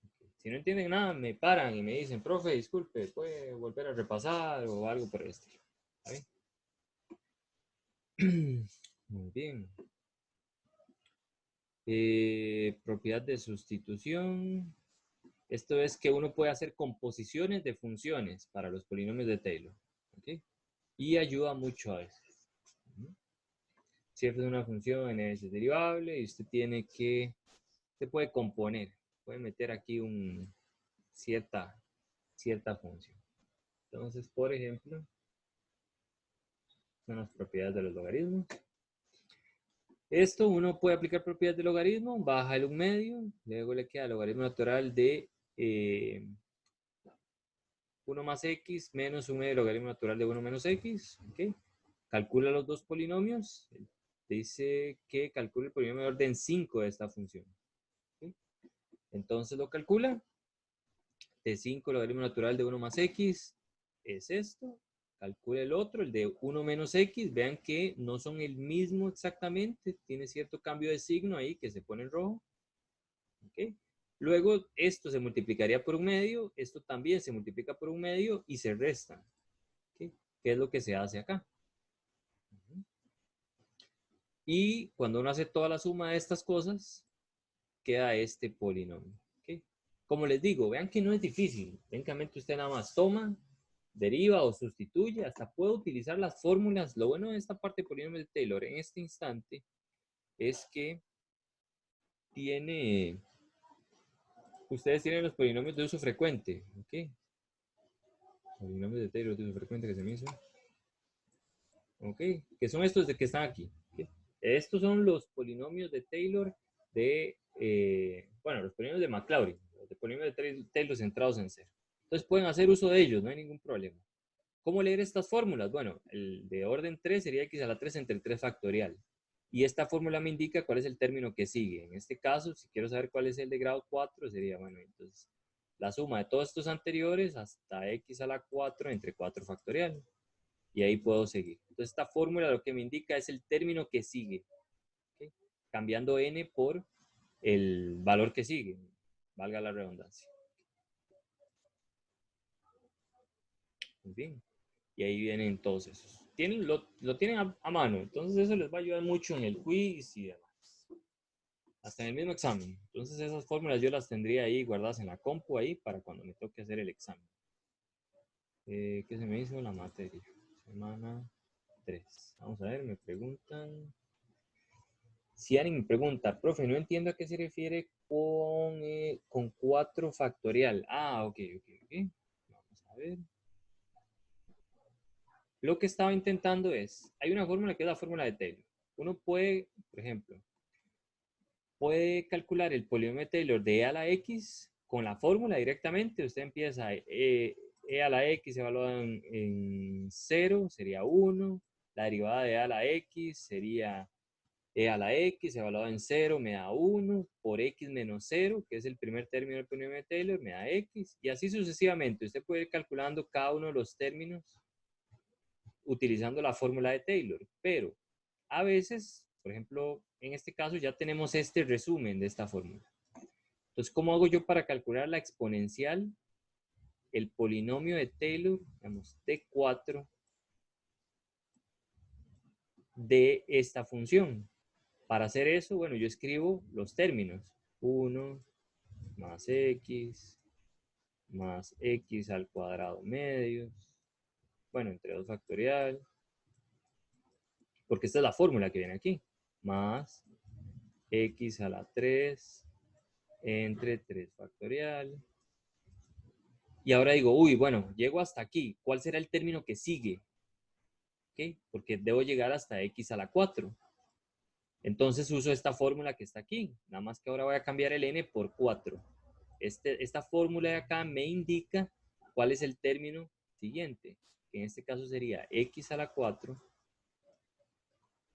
Okay. Si no entienden nada, me paran y me dicen, profe, disculpe, ¿puede volver a repasar o algo por el estilo? ¿Está bien? Muy bien. Propiedad de sustitución. Esto es que uno puede hacer composiciones de funciones para los polinomios de Taylor. ¿Okay? Y ayuda mucho a veces. Si f es una función, n es derivable y usted puede componer, puede meter aquí cierta función. Entonces, por ejemplo, son las propiedades de los logaritmos. Esto uno puede aplicar propiedades de logaritmo, baja el 1/2, luego le queda el logaritmo natural de 1 más x menos 1/2 logaritmo natural de 1 menos x. ¿Okay? Calcula los dos polinomios. Dice que calcula el polinomio de orden 5 de esta función. ¿Okay? Entonces lo calcula. De 5 logaritmo natural de 1 más x es esto. Calcula el otro, el de 1 menos x. Vean que no son el mismo exactamente. Tiene cierto cambio de signo ahí que se pone en rojo. ¿Okay? Luego esto se multiplicaría por 1/2. Esto también se multiplica por 1/2 y se restan. ¿Okay? ¿Qué es lo que se hace acá? Y cuando uno hace toda la suma de estas cosas, queda este polinomio. ¿Okay? Como les digo, vean que no es difícil. Técnicamente usted nada más toma, deriva o sustituye, hasta puede utilizar las fórmulas. Lo bueno de esta parte de polinomio de Taylor en este instante es que ustedes tienen los polinomios de uso frecuente. ¿Okay? Polinomios de Taylor de uso frecuente que se me hizo. ¿Ok? Que son estos de que están aquí. ¿Okay? Estos son los polinomios de Taylor los polinomios de Maclaurin, los polinomios de Taylor centrados en cero. Entonces pueden hacer uso de ellos, no hay ningún problema. ¿Cómo leer estas fórmulas? Bueno, el de orden 3 sería x a la 3 entre 3 factorial. Y esta fórmula me indica cuál es el término que sigue. En este caso, si quiero saber cuál es el de grado 4, sería, bueno, entonces la suma de todos estos anteriores hasta x a la 4 entre 4 factorial. Y ahí puedo seguir. Entonces esta fórmula lo que me indica es el término que sigue. ¿Okay? Cambiando n por el valor que sigue. Valga la redundancia. Muy bien. Y ahí vienen todos esos. Lo tienen a mano. Entonces eso les va a ayudar mucho en el quiz y demás. Hasta en el mismo examen. Entonces esas fórmulas yo las tendría ahí guardadas en la compu ahí para cuando me toque hacer el examen. ¿Qué se me hizo? La materia. Semana 3. Vamos a ver, me preguntan. Si alguien me pregunta, profe, no entiendo a qué se refiere con 4 factorial. Ah, ok. Vamos a ver. Lo que estaba intentando es, hay una fórmula que es la fórmula de Taylor. Uno puede, por ejemplo, puede calcular el polinomio de Taylor de e a la x con la fórmula directamente. Usted empieza e a la x evaluada en 0, sería 1. La derivada de e a la x sería e a la x evaluada en 0 me da 1 por x menos 0, que es el primer término del polinomio de Taylor, me da x. Y así sucesivamente. Usted puede ir calculando cada uno de los términos utilizando la fórmula de Taylor. Pero a veces, por ejemplo, en este caso ya tenemos este resumen de esta fórmula. Entonces, ¿cómo hago yo para calcular la exponencial? El polinomio de Taylor, digamos, T4 de esta función. Para hacer eso, bueno, yo escribo los términos. 1 más x al cuadrado medios. Bueno, entre 2 factorial. Porque esta es la fórmula que viene aquí. Más x a la 3 entre 3 factorial. Y ahora digo, uy, bueno, llego hasta aquí. ¿Cuál será el término que sigue? ¿Okay? Porque debo llegar hasta x a la 4. Entonces uso esta fórmula que está aquí. Nada más que ahora voy a cambiar el n por 4. Esta fórmula de acá me indica cuál es el término siguiente. Que en este caso sería x a la 4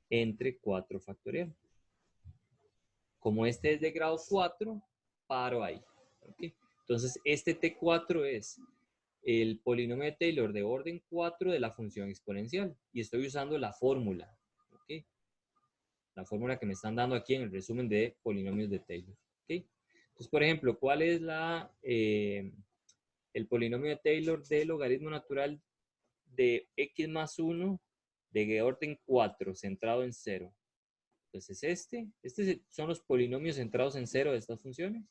entre 4 factorial. Como este es de grado 4, paro ahí. ¿Okay? Entonces, este T4 es el polinomio de Taylor de orden 4 de la función exponencial. Y estoy usando la fórmula. ¿Okay? La fórmula que me están dando aquí en el resumen de polinomios de Taylor. ¿Okay? Entonces, por ejemplo, ¿cuál es el polinomio de Taylor de logaritmo natural de x más 1 de orden 4 centrado en 0? Entonces, estos son los polinomios centrados en 0 de estas funciones.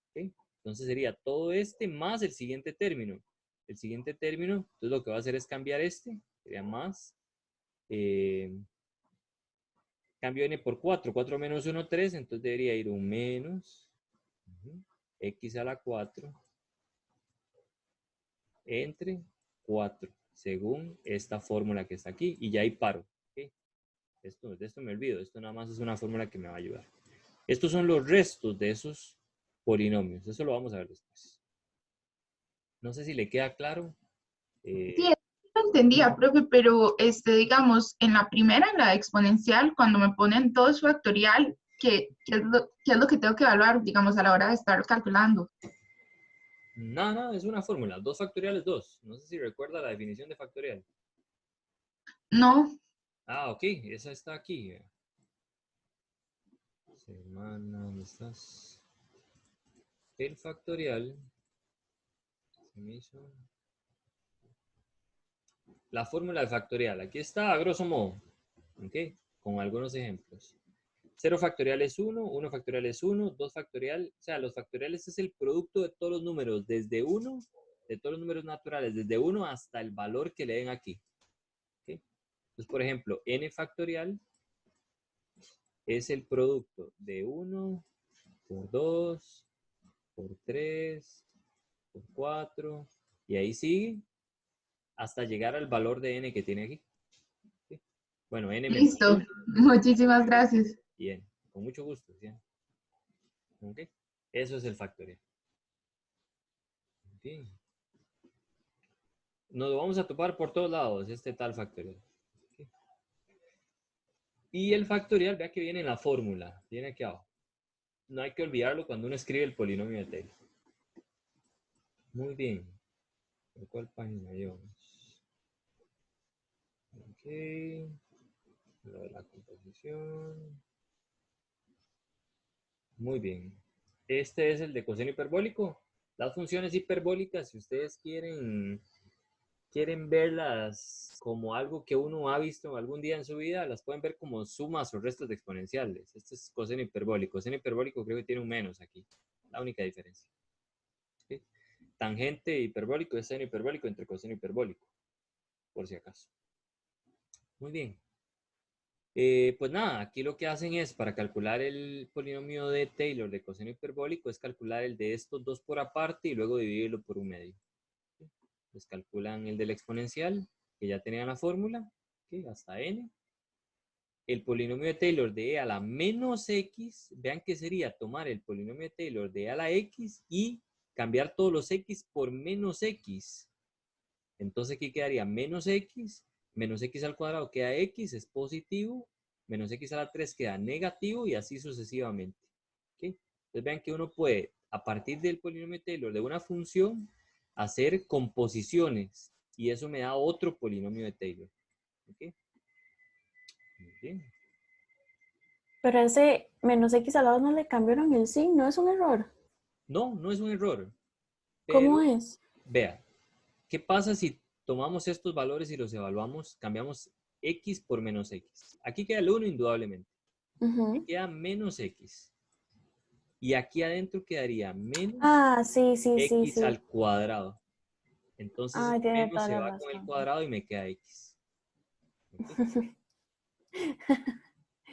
¿Okay? Entonces sería todo este más el siguiente término. El siguiente término, entonces lo que va a hacer es cambiar sería más, cambio n por 4, 4 menos 1, 3, entonces debería ir un menos x a la 4 entre 4, según esta fórmula que está aquí, y ya ahí paro. ¿Okay? De esto me olvido, esto nada más es una fórmula que me va a ayudar. Estos son los restos de esos polinomios, eso lo vamos a ver después. No sé si le queda claro. Sí, lo entendía, profe, pero digamos, en la primera, en la exponencial, cuando me ponen 2 factorial, ¿qué es lo que tengo que evaluar, digamos, a la hora de estar calculando? No, es una fórmula. 2 factorial es 2. No sé si recuerda la definición de factorial. No, Ah, ok, esa está aquí. Semana, ¿dónde estás? El factorial. Se me hizo. La fórmula de factorial. Aquí está, a grosso modo. Ok, con algunos ejemplos. 0 factorial es 1, 1 factorial es 1, 2 factorial, o sea, los factoriales es el producto de todos los números, desde 1, de todos los números naturales, desde 1 hasta el valor que le den aquí. ¿Okay? Entonces, por ejemplo, n factorial es el producto de 1 por 2, por 3, por 4, y ahí sigue hasta llegar al valor de n que tiene aquí. ¿Okay? Bueno, n menos listo. 1. Muchísimas gracias. Bien, con mucho gusto. ¿Sí? ¿Okay? Eso es el factorial. Bien. Nos lo vamos a topar por todos lados, este tal factorial. ¿Okay? Y el factorial, vea que viene en la fórmula, viene aquí abajo. No hay que olvidarlo cuando uno escribe el polinomio de Taylor. Muy bien. ¿Por cuál página llevamos? Ok. Lo de la composición. Muy bien. Este es el de coseno hiperbólico. Las funciones hiperbólicas, si ustedes quieren verlas como algo que uno ha visto algún día en su vida, las pueden ver como sumas o restos de exponenciales. Este es coseno hiperbólico. Coseno hiperbólico creo que tiene un menos aquí. La única diferencia. ¿Sí? Tangente hiperbólico es seno hiperbólico entre coseno hiperbólico. Por si acaso. Muy bien. Pues nada, aquí lo que hacen es, para calcular el polinomio de Taylor de coseno hiperbólico, es calcular el de estos dos por aparte y luego dividirlo por un medio. Pues calculan el del exponencial, que ya tenían la fórmula, ¿sí? Hasta n. El polinomio de Taylor de e a la menos x, vean que sería tomar el polinomio de Taylor de e a la x y cambiar todos los x por menos x. Entonces aquí quedaría menos x al cuadrado queda x, es positivo, menos x a la 3 queda negativo y así sucesivamente. ¿Okay? Entonces vean que uno puede, a partir del polinomio de Taylor de una función, hacer composiciones y eso me da otro polinomio de Taylor. ¿Okay? Muy bien. Pero ese menos x al lado no le cambiaron el signo, es un error. No, no es un error. ¿Cómo Pero, es? vea, ¿qué pasa si tomamos estos valores y los evaluamos? Cambiamos x por menos x. Aquí queda el 1 indudablemente. Aquí Ujú. queda menos x. Y aquí adentro quedaría menos Ah, sí, sí, sí, x sí. al cuadrado. Entonces Ah, el tiene menos toda se la va con el razón. cuadrado y me queda x. ¿Ok?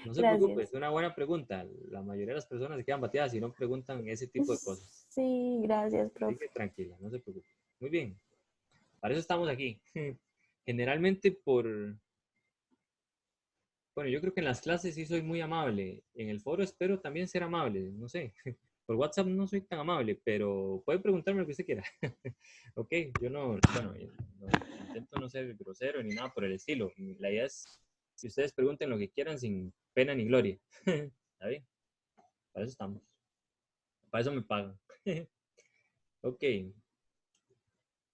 No se preocupe, es Gracias. una buena pregunta. La mayoría de las personas se quedan bateadas y no preguntan ese tipo de cosas. Sí, gracias, Así profe. que tranquila, no se preocupe. Muy bien. Para eso estamos aquí. Generalmente bueno, yo creo que en las clases sí soy muy amable. En el foro espero también ser amable, no sé. Por WhatsApp no soy tan amable, pero puede preguntarme lo que usted quiera. Ok, yo no, bueno, intento no ser grosero ni nada por el estilo. La idea es que ustedes pregunten lo que quieran sin pena ni gloria. ¿Está bien? Para eso estamos. Para eso me pagan. Ok,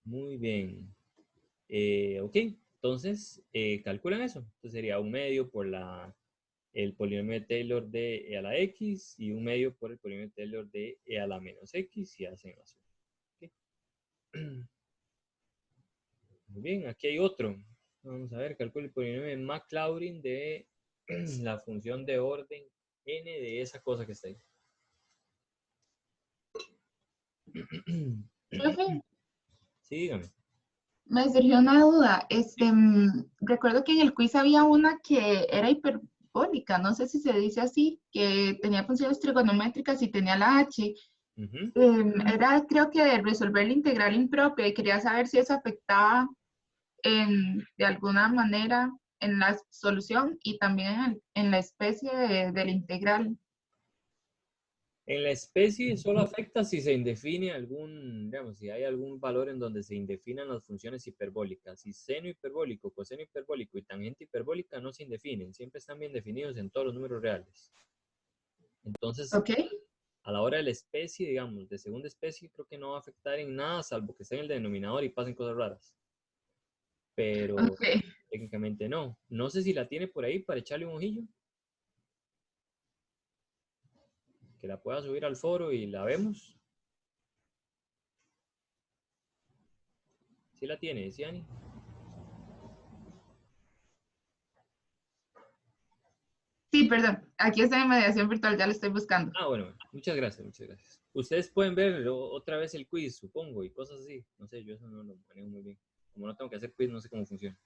muy bien. Ok, entonces calculan eso. Entonces sería un medio por el polinomio de Taylor de e a la x y un medio por el polinomio de Taylor de e a la menos x y hacen la suma. ¿Okay? Muy bien, aquí hay otro. Vamos a ver, calculo el polinomio de Maclaurin de la función de orden n de esa cosa que está ahí. Profe, Sí, dígame. me surgió una duda. Recuerdo que en el quiz había una que era hiperbólica, no sé si se dice así, que tenía funciones trigonométricas y tenía la h. Ujú. Era, creo que de resolver la integral impropia y quería saber si eso afectaba de alguna manera en la solución y también en la especie de la integral. En la especie solo afecta si se indefine algún, digamos, si hay algún valor en donde se indefinan las funciones hiperbólicas. Si seno hiperbólico, coseno hiperbólico y tangente hiperbólica no se indefinen, siempre están bien definidos en todos los números reales. Entonces, ¿Ok? a la hora de la especie, digamos, de segunda especie, creo que no va a afectar en nada, salvo que esté en el denominador y pasen cosas raras. Pero Ok. técnicamente no. No sé si la tiene por ahí para echarle un ojillo. Que la pueda subir al foro y la vemos. ¿Sí la tiene, Ciani? Sí, perdón. Aquí está en mediación virtual, ya lo estoy buscando. Ah, bueno, muchas gracias, muchas gracias. Ustedes pueden ver otra vez el quiz, supongo, y cosas así. No sé, yo eso no lo manejo muy bien. Como no tengo que hacer quiz, no sé cómo funciona.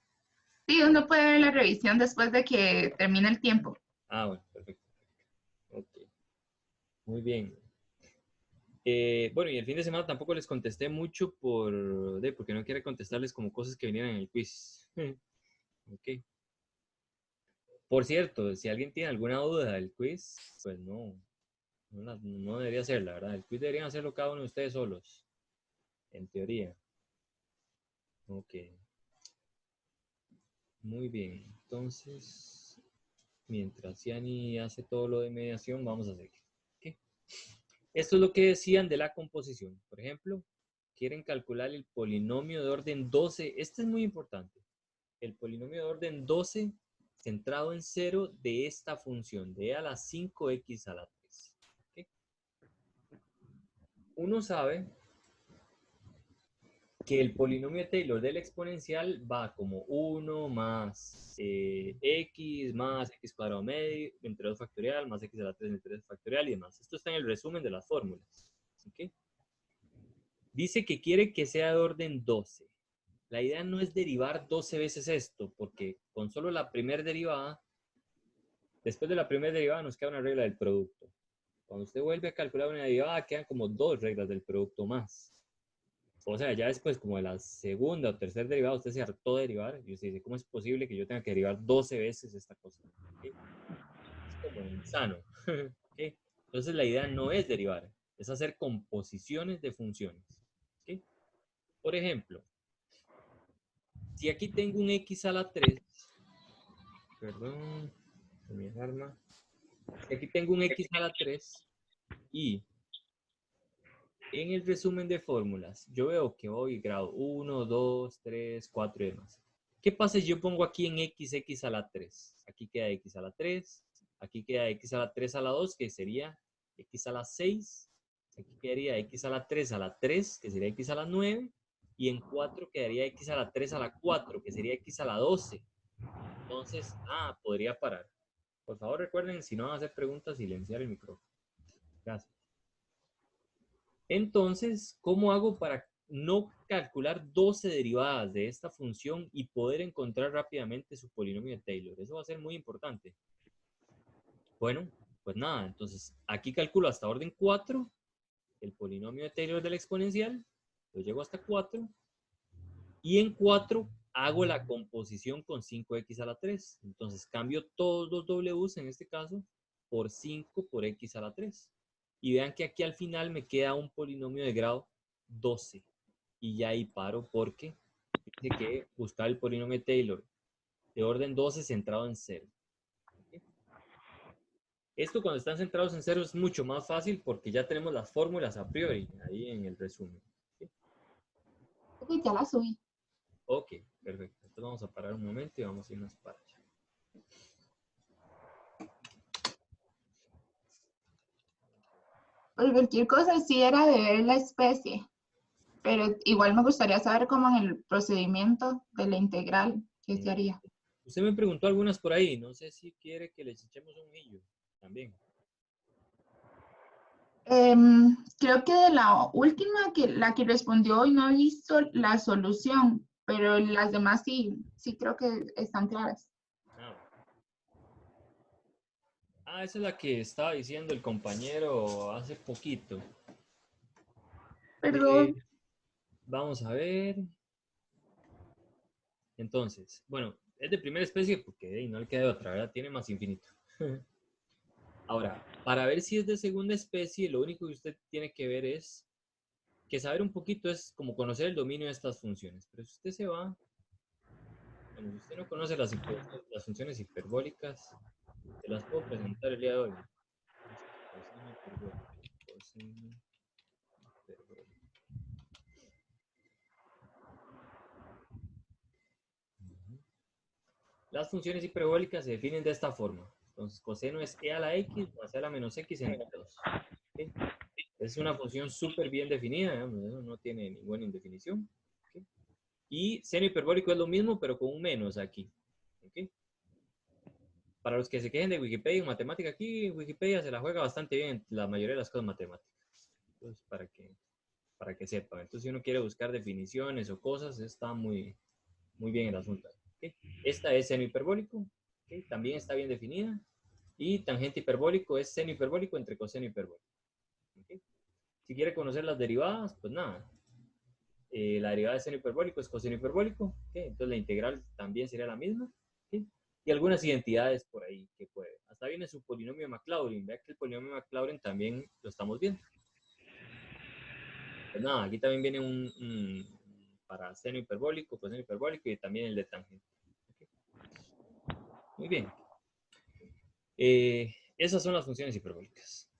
Sí, uno puede ver la revisión después de que termine el tiempo. Ah, bueno, perfecto. Ok, muy bien. Bueno, y el fin de semana tampoco les contesté mucho porque no quiero contestarles como cosas que vinieran en el quiz. Ok. Por cierto, si alguien tiene alguna duda del quiz, pues no debería ser, la verdad. El quiz deberían hacerlo cada uno de ustedes solos, en teoría. Ok. Muy bien. Entonces, mientras Yani hace todo lo de mediación, vamos a seguir. ¿Okay? Esto es lo que decían de la composición. Por ejemplo, quieren calcular el polinomio de orden 12. Este es muy importante. El polinomio de orden 12 centrado en 0 de esta función, de e a la 5x a la 3. ¿Okay? Uno sabe que el polinomio de Taylor del exponencial va como 1 más x más x cuadrado medio entre 2 factorial más x a la 3 entre 3 factorial y demás. Esto está en el resumen de las fórmulas. ¿Okay? Dice que quiere que sea de orden 12. La idea no es derivar 12 veces esto, porque con solo la primera derivada Después de la primera derivada nos queda una regla del producto. Cuando usted vuelve a calcular una derivada, quedan como 2 reglas del producto más. O sea, ya después como de la segunda o tercera derivada, usted se hartó de derivar y usted dice, ¿cómo es posible que yo tenga que derivar 12 veces esta cosa? ¿Okay? Es como insano. ¿Okay? Entonces la idea no es derivar, es hacer composiciones de funciones. ¿Okay? Por ejemplo, si aquí tengo un x a la 3, perdón, mi alarma. Si aquí tengo un x a la 3 y en el resumen de fórmulas yo veo que voy grado 1, 2, 3, 4 y demás. ¿Qué pasa si yo pongo aquí en x a la 3? Aquí queda x a la 3, aquí queda x a la 3 a la 2, que sería x a la 6, aquí quedaría x a la 3 a la 3, que sería x a la 9, y en 4 quedaría x a la 3 a la 4, que sería x a la 12. Entonces, podría parar. Por favor, recuerden, si no van a hacer preguntas, silenciar el micrófono. Gracias. Entonces, ¿cómo hago para no calcular 12 derivadas de esta función y poder encontrar rápidamente su polinomio de Taylor? Eso va a ser muy importante. Bueno, pues nada, entonces aquí calculo hasta orden 4 el polinomio de Taylor del exponencial. Yo llego hasta 4 y en 4 hago la composición con 5x a la 3. Entonces cambio todos los W's en este caso por 5 por x a la 3. Y vean que aquí al final me queda un polinomio de grado 12. Y ya ahí paro porque dice que buscar el polinomio de Taylor de orden 12 centrado en 0. ¿Okay? Esto cuando están centrados en 0 es mucho más fácil porque ya tenemos las fórmulas a priori ahí en el resumen. ¿Okay? Ok, ya la subí. Ok, perfecto. Entonces vamos a parar un momento y vamos a irnos para allá. Por cualquier cosa sí era de ver la especie, pero igual me gustaría saber cómo en el procedimiento de la integral, ¿qué se haría? Usted me preguntó algunas por ahí. No sé si quiere que les echemos un ojillo también. Creo que de la última, la que respondió hoy, no he visto la solución, pero las demás sí creo que están claras. Esa es la que estaba diciendo el compañero hace poquito. Perdón. Vamos a ver. Entonces, bueno, es de primera especie porque no le queda de otra, ¿verdad? Tiene más infinito. Ahora, para ver si es de segunda especie, lo único que usted tiene que ver es que saber un poquito es como conocer el dominio de estas funciones. Pero si usted se va, bueno, si usted no conoce las funciones hiperbólicas, se las puedo presentar el día de hoy. Coseno hiperbólico. Coseno hiperbólico. Las funciones hiperbólicas se definen de esta forma. Entonces, coseno es e a la x más e a la menos x entre 2. ¿Okay? Es una función súper bien definida, digamos, eso no tiene ninguna indefinición. ¿Okay? Y seno hiperbólico es lo mismo, pero con un menos aquí. ¿Okay? Para los que se quejen de Wikipedia en matemática, aquí Wikipedia se la juega bastante bien en la mayoría de las cosas matemáticas. Entonces, para que sepan. Entonces, si uno quiere buscar definiciones o cosas, está muy bien el asunto. ¿Okay? Esta es seno hiperbólico, ¿okay? También está bien definida. Y tangente hiperbólico es seno hiperbólico entre coseno hiperbólico. ¿Okay? Si quiere conocer las derivadas, pues nada. La derivada de seno hiperbólico es coseno hiperbólico. ¿Okay? Entonces la integral también sería la misma. ¿Okay? Y algunas identidades por ahí que puede. Hasta viene su polinomio de Maclaurin. Vea que el polinomio de Maclaurin también lo estamos viendo. Pues nada, aquí también viene un para seno hiperbólico, coseno hiperbólico y también el de tangente. ¿Okay? Muy bien. Esas son las funciones hiperbólicas.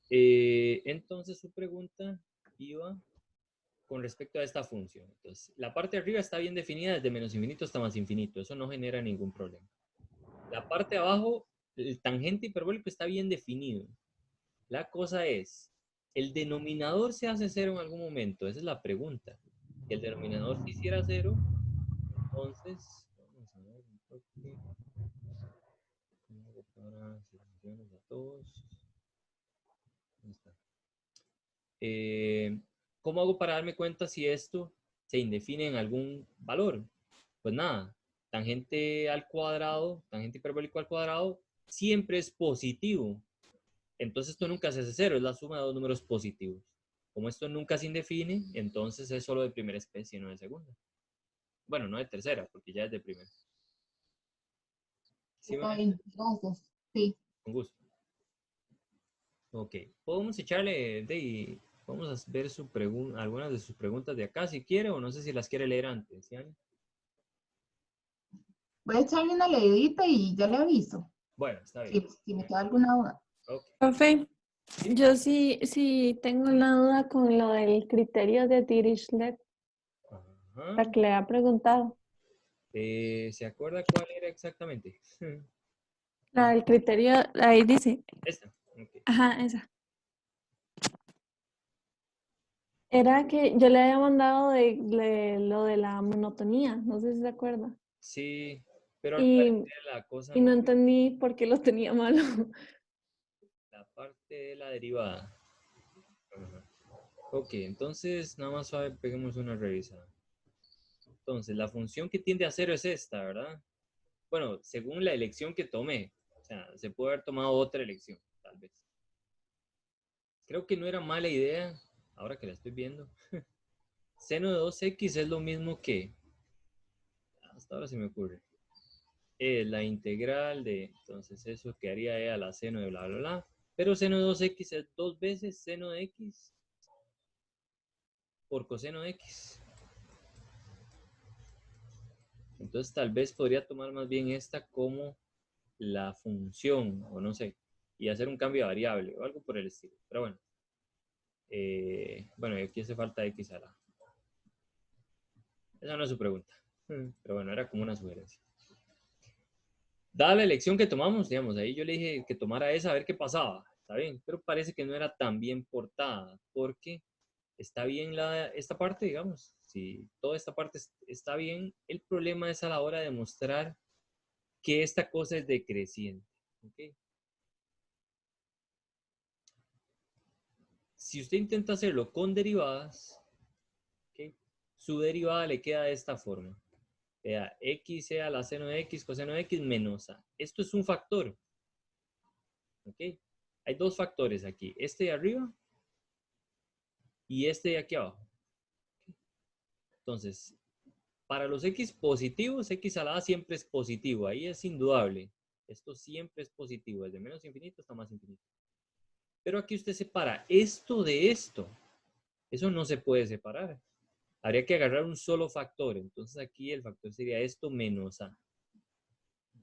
Entonces su pregunta iba con respecto a esta función. Entonces, la parte de arriba está bien definida desde menos infinito hasta más infinito. Eso no genera ningún problema. La parte de abajo, el tangente hiperbólico está bien definido. La cosa es, ¿el denominador se hace cero en algún momento? Esa es la pregunta. Si el denominador se hiciera cero, entonces, vamos a ver un toque. ¿Cómo hago para selecciones a todos? ¿Dónde está? ¿Cómo hago para darme cuenta si esto se indefine en algún valor? Pues nada, tangente al cuadrado, tangente hiperbólico al cuadrado, siempre es positivo. Entonces esto nunca se hace cero, es la suma de dos números positivos. Como esto nunca se indefine, entonces es solo de primera especie, no de segunda. Bueno, no de tercera, porque ya es de primera. ¿Sí me Está ven? bien, gracias. Sí. Con gusto. Ok, podemos echarle, vamos a ver algunas de sus preguntas de acá si quiere, o no sé si las quiere leer antes. ¿Sí, Ana? Voy a echarle una leidita y ya le aviso Bueno, está bien. si me queda alguna duda. Ok. Profe, yo sí tengo una duda con lo del criterio de Dirichlet, Ajá. la que le ha preguntado. ¿Se acuerda cuál era exactamente? La del criterio, ahí dice, Esta. Ok. ajá, esa. Era que yo le había mandado de lo de la monotonía, no sé si se acuerda. Sí, pero al Y, parecer la cosa y no entendí por qué lo tenía malo. la parte de la derivada. Ajá. Ok, entonces nada más suave, peguemos una revisada. Entonces, la función que tiende a cero es esta, ¿verdad? Bueno, según la elección que tomé. O sea, se puede haber tomado otra elección, tal vez. Creo que no era mala idea, ahora que la estoy viendo. Seno de 2x es lo mismo que, hasta ahora se me ocurre, la integral de, entonces eso quedaría e a la seno de bla, bla, bla. Pero seno de 2x es 2 veces seno de x por coseno de x. Entonces tal vez podría tomar más bien esta como la función, o no sé, y hacer un cambio de variable o algo por el estilo. Pero bueno, bueno, aquí hace falta x a la. Esa no es su pregunta, pero bueno, era como una sugerencia. Dada la elección que tomamos, digamos, ahí yo le dije que tomara esa a ver qué pasaba, está bien, pero parece que no era tan bien portada, porque está bien esta parte, digamos, si toda esta parte está bien, el problema es a la hora de mostrar que esta cosa es decreciente, ¿ok? Si usted intenta hacerlo con derivadas, ¿okay? Su derivada le queda de esta forma. Vea, x sea la seno de x coseno de x menos a. Esto es un factor. ¿Ok? Hay dos factores aquí. Este de arriba y este de aquí abajo. Entonces, para los x positivos, x a la a siempre es positivo. Ahí es indudable. Esto siempre es positivo. Desde menos infinito hasta más infinito. Pero aquí usted separa esto de esto. Eso no se puede separar. Habría que agarrar un solo factor. Entonces aquí el factor sería esto menos a.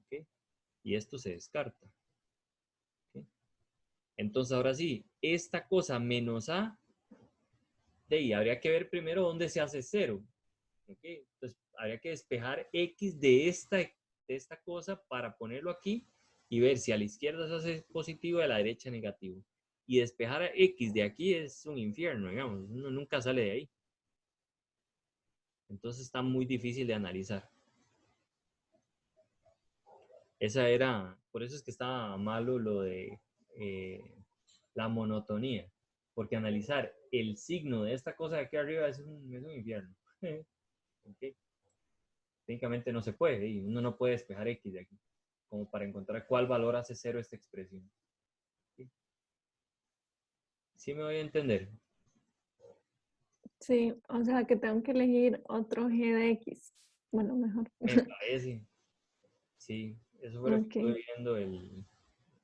¿Okay? Y esto se descarta. ¿Okay? Entonces ahora sí, esta cosa menos a, de ahí habría que ver primero dónde se hace cero. ¿Okay? Entonces habría que despejar x de esta cosa para ponerlo aquí y ver si a la izquierda se hace positivo y a la derecha negativo. Y despejar a x de aquí es un infierno, digamos. Uno nunca sale de ahí. Entonces está muy difícil de analizar. Esa era, por eso es que estaba malo lo de la monotonía, porque analizar el signo de esta cosa de aquí arriba es un infierno. ¿Okay? Técnicamente no se puede, y uno no puede despejar x de aquí, como para encontrar cuál valor hace cero esta expresión. ¿Sí? ¿Sí me voy a entender? Sí, o sea que tengo que elegir otro g de x. Bueno, mejor. Me parece. Sí, eso fue lo que Ok. estuve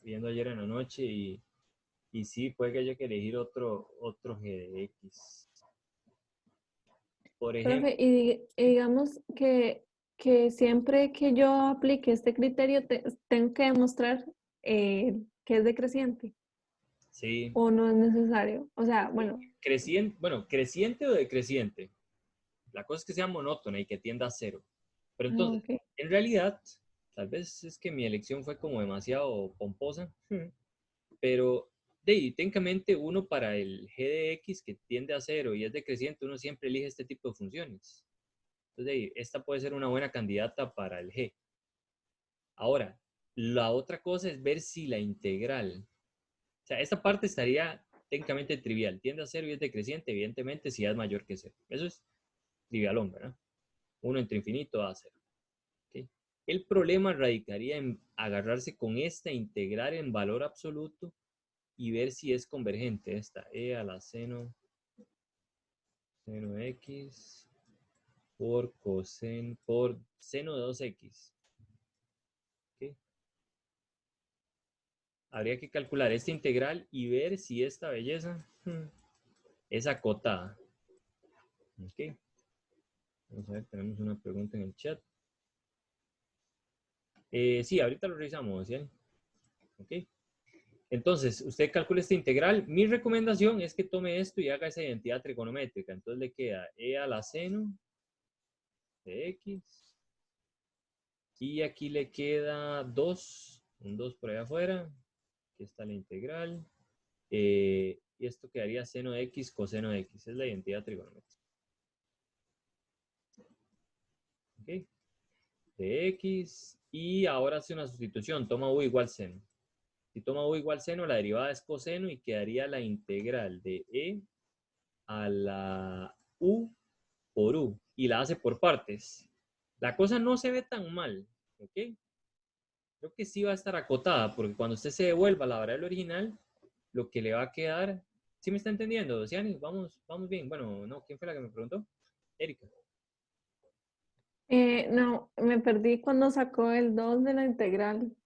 viendo ayer en la noche y sí, puede que haya que elegir otro g de x. Por ejemplo, Profe, y digamos que siempre que yo aplique este criterio tengo que demostrar que es decreciente sí, o no es necesario. O sea, bueno, creciente o decreciente. La cosa es que sea monótona y que tienda a cero. Pero entonces, ok. en realidad, tal vez es que mi elección fue como demasiado pomposa, pero técnicamente uno para el g de x que tiende a cero y es decreciente, uno siempre elige este tipo de funciones. Entonces, esta puede ser una buena candidata para el g. Ahora, la otra cosa es ver si la integral, o sea, esta parte estaría técnicamente trivial. Tiende a cero y es decreciente, evidentemente, si es mayor que cero. Eso es trivialón, ¿verdad? 1 entre infinito a cero. ¿Okay? El problema radicaría en agarrarse con esta, integrar en valor absoluto y ver si es convergente. Esta e a la seno x por seno de 2x. ¿Okay? Habría que calcular esta integral y ver si esta belleza es acotada. ¿Okay? Vamos a ver, tenemos una pregunta en el chat. Sí, ahorita lo revisamos, ¿sí? ¿Ok? Entonces, usted calcula esta integral. Mi recomendación es que tome esto y haga esa identidad trigonométrica. Entonces le queda e a la seno de x. Y aquí le queda 2. Un 2 por allá afuera. Aquí está la integral. Y esto quedaría seno de x coseno de x. Es la identidad trigonométrica. ¿Ok? De x. Y ahora hace una sustitución. Toma u igual seno. Si toma u igual seno, la derivada es coseno y quedaría la integral de e a la u por u. Y la hace por partes. La cosa no se ve tan mal. ¿Ok? Creo que sí va a estar acotada, porque cuando usted se devuelva la variable original, lo que le va a quedar... ¿Sí me está entendiendo, Ciani? Vamos bien. Bueno, no, ¿quién fue la que me preguntó? Erika. No, me perdí cuando sacó el 2 de la integral.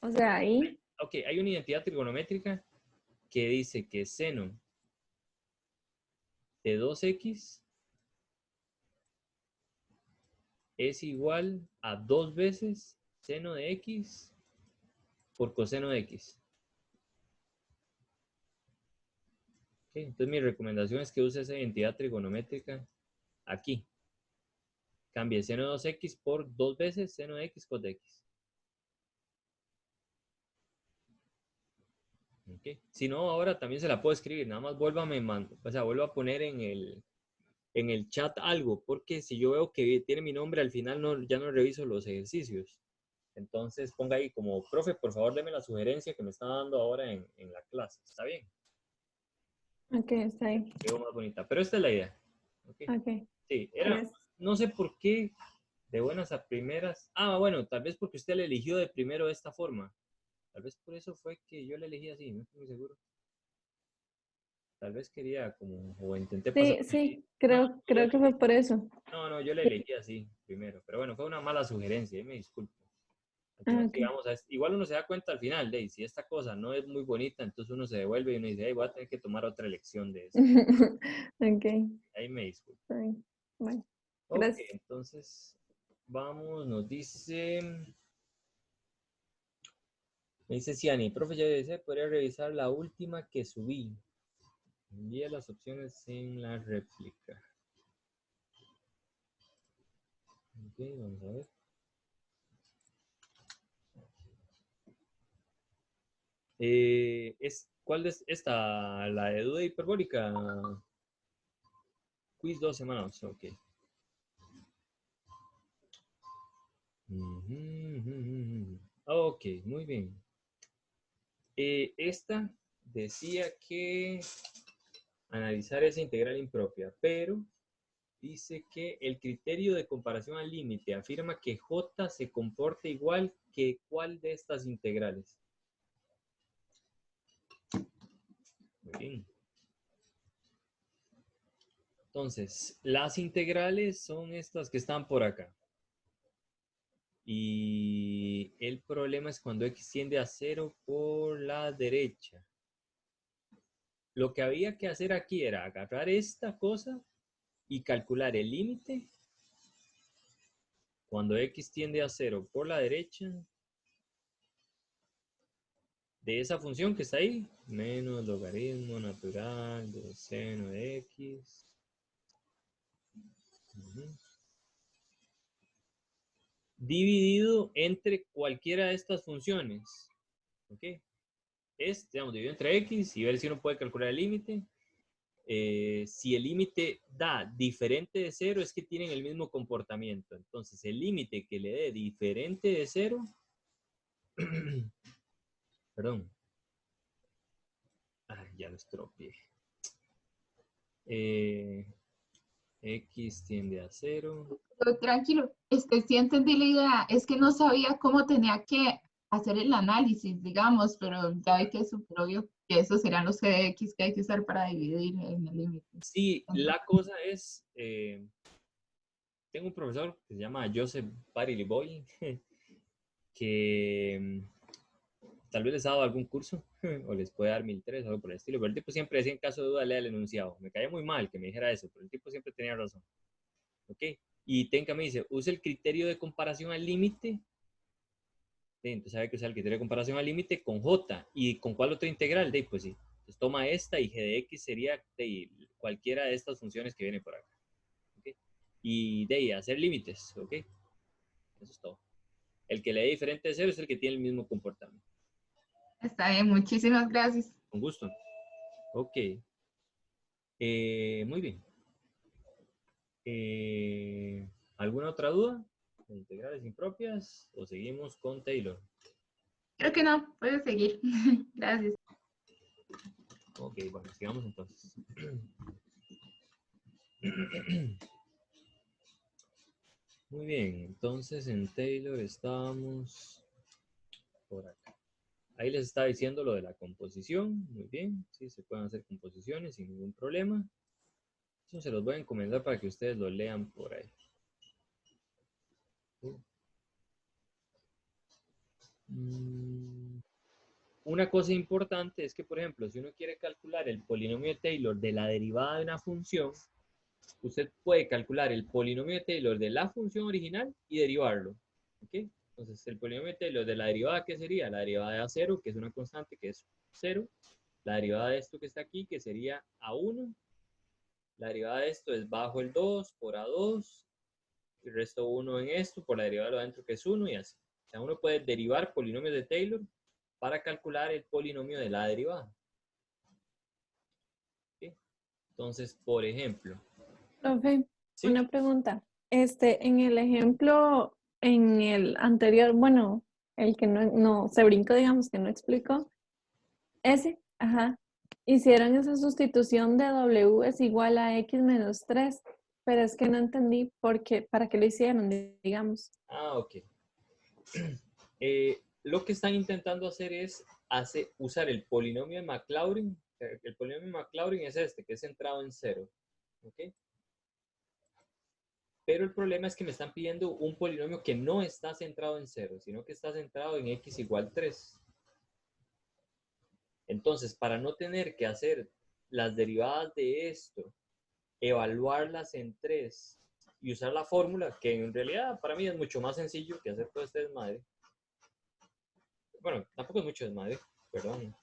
O sea, ahí. Ok, hay una identidad trigonométrica que dice que seno de 2x es igual a 2 veces seno de x por coseno de x. Okay, entonces mi recomendación es que use esa identidad trigonométrica aquí. Cambie seno de 2x por 2 veces seno de x cos de x. Okay. Si no, ahora también se la puedo escribir. Nada más vuelva a poner en el chat algo, porque si yo veo que tiene mi nombre al final, ya no reviso los ejercicios. Entonces ponga ahí como, profe, por favor, deme la sugerencia que me está dando ahora en la clase. ¿Está bien? Ok, está ahí. Quedó más bonita. Pero esta es la idea. Okay. Ok. Sí, Yes. no sé por qué de buenas a primeras. Ah, bueno, tal vez porque usted le eligió de primero de esta forma. Tal vez por eso fue que yo le elegí así, no estoy muy seguro. Tal vez quería como, o intenté pasar. Sí, No, creo que fue por eso. no, yo le elegí así primero. Pero bueno, fue una mala sugerencia, me disculpo. Al final, Ok. igual uno se da cuenta al final de si esta cosa no es muy bonita, entonces uno se devuelve y uno dice, hey, voy a tener que tomar otra lección de eso. Ok. Ahí me disculpo. Está bien. Bueno, Ok, gracias. entonces vamos, nos dice... Me dice Ciani, profe, ya dice, podría revisar la última que subí. Envía las opciones en la réplica. Ok, vamos a ver. ¿Cuál es esta? La de duda hiperbólica. Quiz 2 semanas, ok. Ok, muy bien. Esta decía que analizar esa integral impropia, pero dice que el criterio de comparación al límite afirma que J se comporta igual que ¿cuál de estas integrales? Muy bien. Entonces, las integrales son estas que están por acá. Y el problema es cuando x tiende a 0 por la derecha. Lo que había que hacer aquí era agarrar esta cosa y calcular el límite cuando x tiende a 0 por la derecha de esa función que está ahí, menos logaritmo natural de seno de x. Dividido entre cualquiera de estas funciones. ¿Ok? Digamos, dividido entre x y ver si uno puede calcular el límite. Si el límite da diferente de 0 es que tienen el mismo comportamiento. Entonces, el límite que le dé diferente de 0, perdón. Ya lo estropeé. X tiende a 0. Pero tranquilo, sí entendí la idea, es que no sabía cómo tenía que hacer el análisis, digamos, pero ya ve que es súper obvio que esos serían los GX que hay que usar para dividir en el límite. Sí, la cosa es, tengo un profesor que se llama Joseph Barry-Boy, que tal vez les ha dado algún curso, o les puede dar 1003 o algo por el estilo, pero el tipo siempre decía en caso de duda, lea el enunciado. Me caía muy mal que me dijera eso, pero el tipo siempre tenía razón. ¿Ok? Y Tenka me dice, use el criterio de comparación al límite. Entonces hay que usar el criterio de comparación al límite con J. ¿Y con cuál otra integral? Pues sí. Entonces toma esta y g de x sería cualquiera de estas funciones que viene por acá. ¿Okay? Y de ahí hacer límites. ¿Ok? Eso es todo. El que le dé diferente de 0 es el que tiene el mismo comportamiento. Está bien, muchísimas gracias. Con gusto. Ok. Muy bien. ¿Alguna otra duda? ¿De integrales impropias? ¿O seguimos con Taylor? Creo que no, puedes seguir. Gracias. Ok, bueno, sigamos entonces. Muy bien, entonces en Taylor estábamos por acá. Ahí les estaba diciendo lo de la composición. Muy bien, sí, se pueden hacer composiciones sin ningún problema. Eso se los voy a encomendar para que ustedes lo lean por ahí. Una cosa importante es que, por ejemplo, si uno quiere calcular el polinomio de Taylor de la derivada de una función, usted puede calcular el polinomio de Taylor de la función original y derivarlo. ¿Okay? Entonces, el polinomio de Taylor de la derivada, ¿qué sería? La derivada de A0, que es una constante, que es 0. La derivada de esto que está aquí, que sería A1. La derivada de esto es bajo el 2 por A2. Y resto 1 en esto por la derivada de lo adentro, que es 1, y así. O sea, uno puede derivar polinomios de Taylor para calcular el polinomio de la derivada. ¿Okay? Entonces, por ejemplo. Profe, ¿Sí? una pregunta. En el ejemplo, en el anterior, bueno, el que no se brincó, digamos, que no explicó, ajá, hicieron esa sustitución de W es igual a X menos 3, pero es que no entendí por qué, para qué lo hicieron, digamos. Ah, ok. Lo que están intentando hacer es usar el polinomio de Maclaurin. El polinomio de Maclaurin es este, que es centrado en 0. ¿Ok? Pero el problema es que me están pidiendo un polinomio que no está centrado en 0, sino que está centrado en x igual 3. Entonces, para no tener que hacer las derivadas de esto, evaluarlas en 3 y usar la fórmula, que en realidad para mí es mucho más sencillo que hacer todo este desmadre. Bueno, tampoco es mucho desmadre, perdón.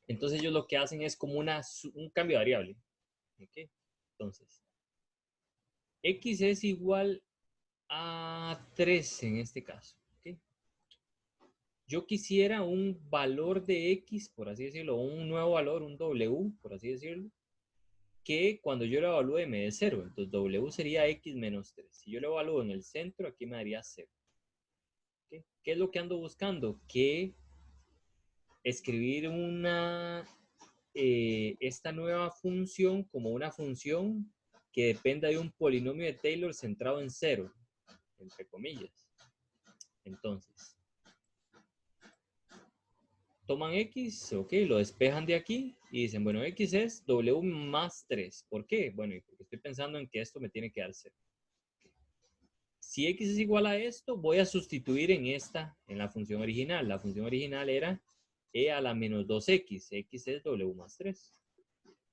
Entonces ellos lo que hacen es como un cambio de variable. ¿Okay? Entonces, x es igual a 3 en este caso. ¿Okay? Yo quisiera un valor de x, por así decirlo, un nuevo valor, un w, por así decirlo, que cuando yo lo evalúe me dé 0. Entonces w sería x menos 3. Si yo lo evalúo en el centro, aquí me daría 0. ¿Okay? ¿Qué es lo que ando buscando? Que escribir esta nueva función como una función que dependa de un polinomio de Taylor centrado en 0, entre comillas. Entonces, toman x, ok, lo despejan de aquí y dicen, bueno, x es w más 3. ¿Por qué? Bueno, porque estoy pensando en que esto me tiene que dar 0. Si x es igual a esto, voy a sustituir en la función original. La función original era e a la menos 2x. X es w más 3.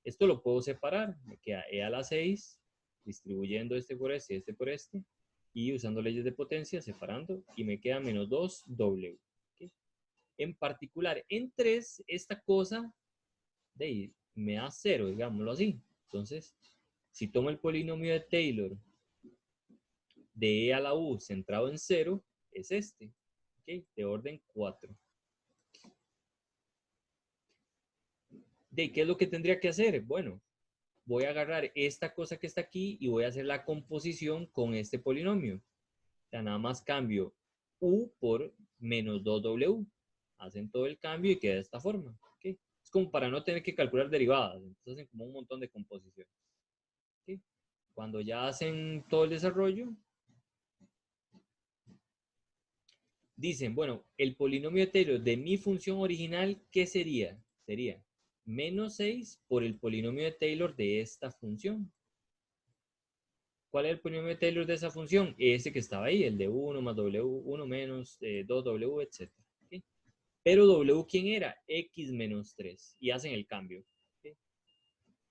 Esto lo puedo separar. Me queda e a la 6, distribuyendo este por este y este por este, y usando leyes de potencia, separando, y me queda menos 2w. ¿Okay? En particular, en 3, esta cosa me da 0, digámoslo así. Entonces, si tomo el polinomio de Taylor de e a la u centrado en 0, es este, ¿okay? De orden 4. ¿Qué es lo que tendría que hacer? Bueno, voy a agarrar esta cosa que está aquí y voy a hacer la composición con este polinomio. O sea, nada más cambio u por menos 2w. Hacen todo el cambio y queda de esta forma. ¿Okay? Es como para no tener que calcular derivadas. Entonces hacen como un montón de composiciones. ¿Ok? Cuando ya hacen todo el desarrollo, dicen, bueno, el polinomio de Taylor de mi función original, ¿qué sería? Sería menos 6 por el polinomio de Taylor de esta función. ¿Cuál es el polinomio de Taylor de esa función? Ese que estaba ahí, el de 1 más W, 1 menos 2W, etc. ¿Okay? Pero W, ¿quién era? X menos 3. Y hacen el cambio. ¿Okay?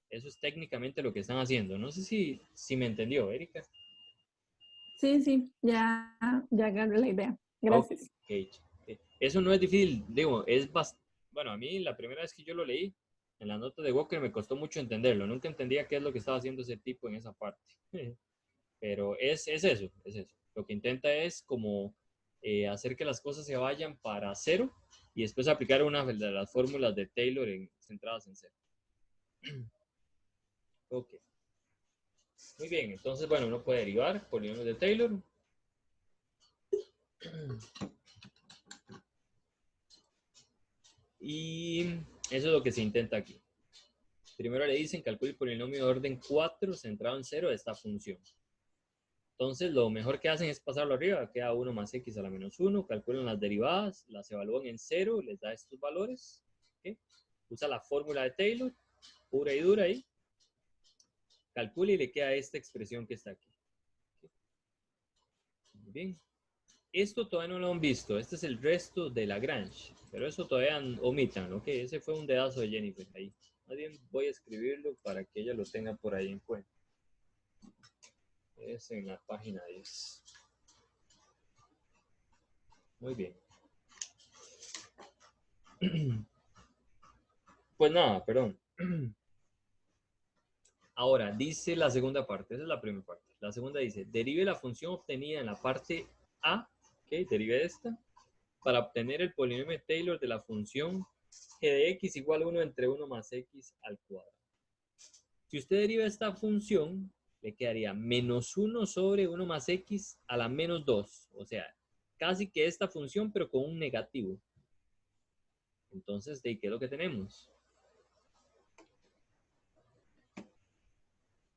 Eso es técnicamente lo que están haciendo. No sé si me entendió, Erika. Sí, ya agarré la idea. Gracias. Okay. Eso no es difícil, digo, es bastante... Bueno, a mí la primera vez que yo lo leí, en las notas de Walker me costó mucho entenderlo. Nunca entendía qué es lo que estaba haciendo ese tipo en esa parte. Pero es eso. Lo que intenta es como hacer que las cosas se vayan para cero y después aplicar una de las fórmulas de Taylor centradas en cero. Ok. Muy bien, entonces, bueno, uno puede derivar polinomios de Taylor. Y eso es lo que se intenta aquí. Primero le dicen calcule el polinomio de orden 4 centrado en 0 de esta función. Entonces, lo mejor que hacen es pasarlo arriba. Queda 1 más x a la menos 1. Calculan las derivadas, las evalúan en 0, les da estos valores. ¿Okay? Usa la fórmula de Taylor, pura y dura ahí. Calcula y le queda esta expresión que está aquí. ¿Okay? Muy bien. Esto todavía no lo han visto. Este es el resto de Lagrange. Pero eso todavía omitan. ¿Ok? Ese fue un dedazo de Jennifer ahí. Más bien voy a escribirlo para que ella lo tenga por ahí en cuenta. Es en la página 10. Muy bien. Pues nada, perdón. Ahora, dice la segunda parte. Esa es la primera parte. La segunda dice, derive la función obtenida en la parte A. ¿Ok? Derive esta. Para obtener el polinomio de Taylor de la función g de x igual a 1 entre 1 más x al cuadrado. Si usted deriva esta función, le quedaría menos 1 sobre 1 más x a la menos 2. O sea, casi que esta función, pero con un negativo. Entonces, ¿de qué es lo que tenemos?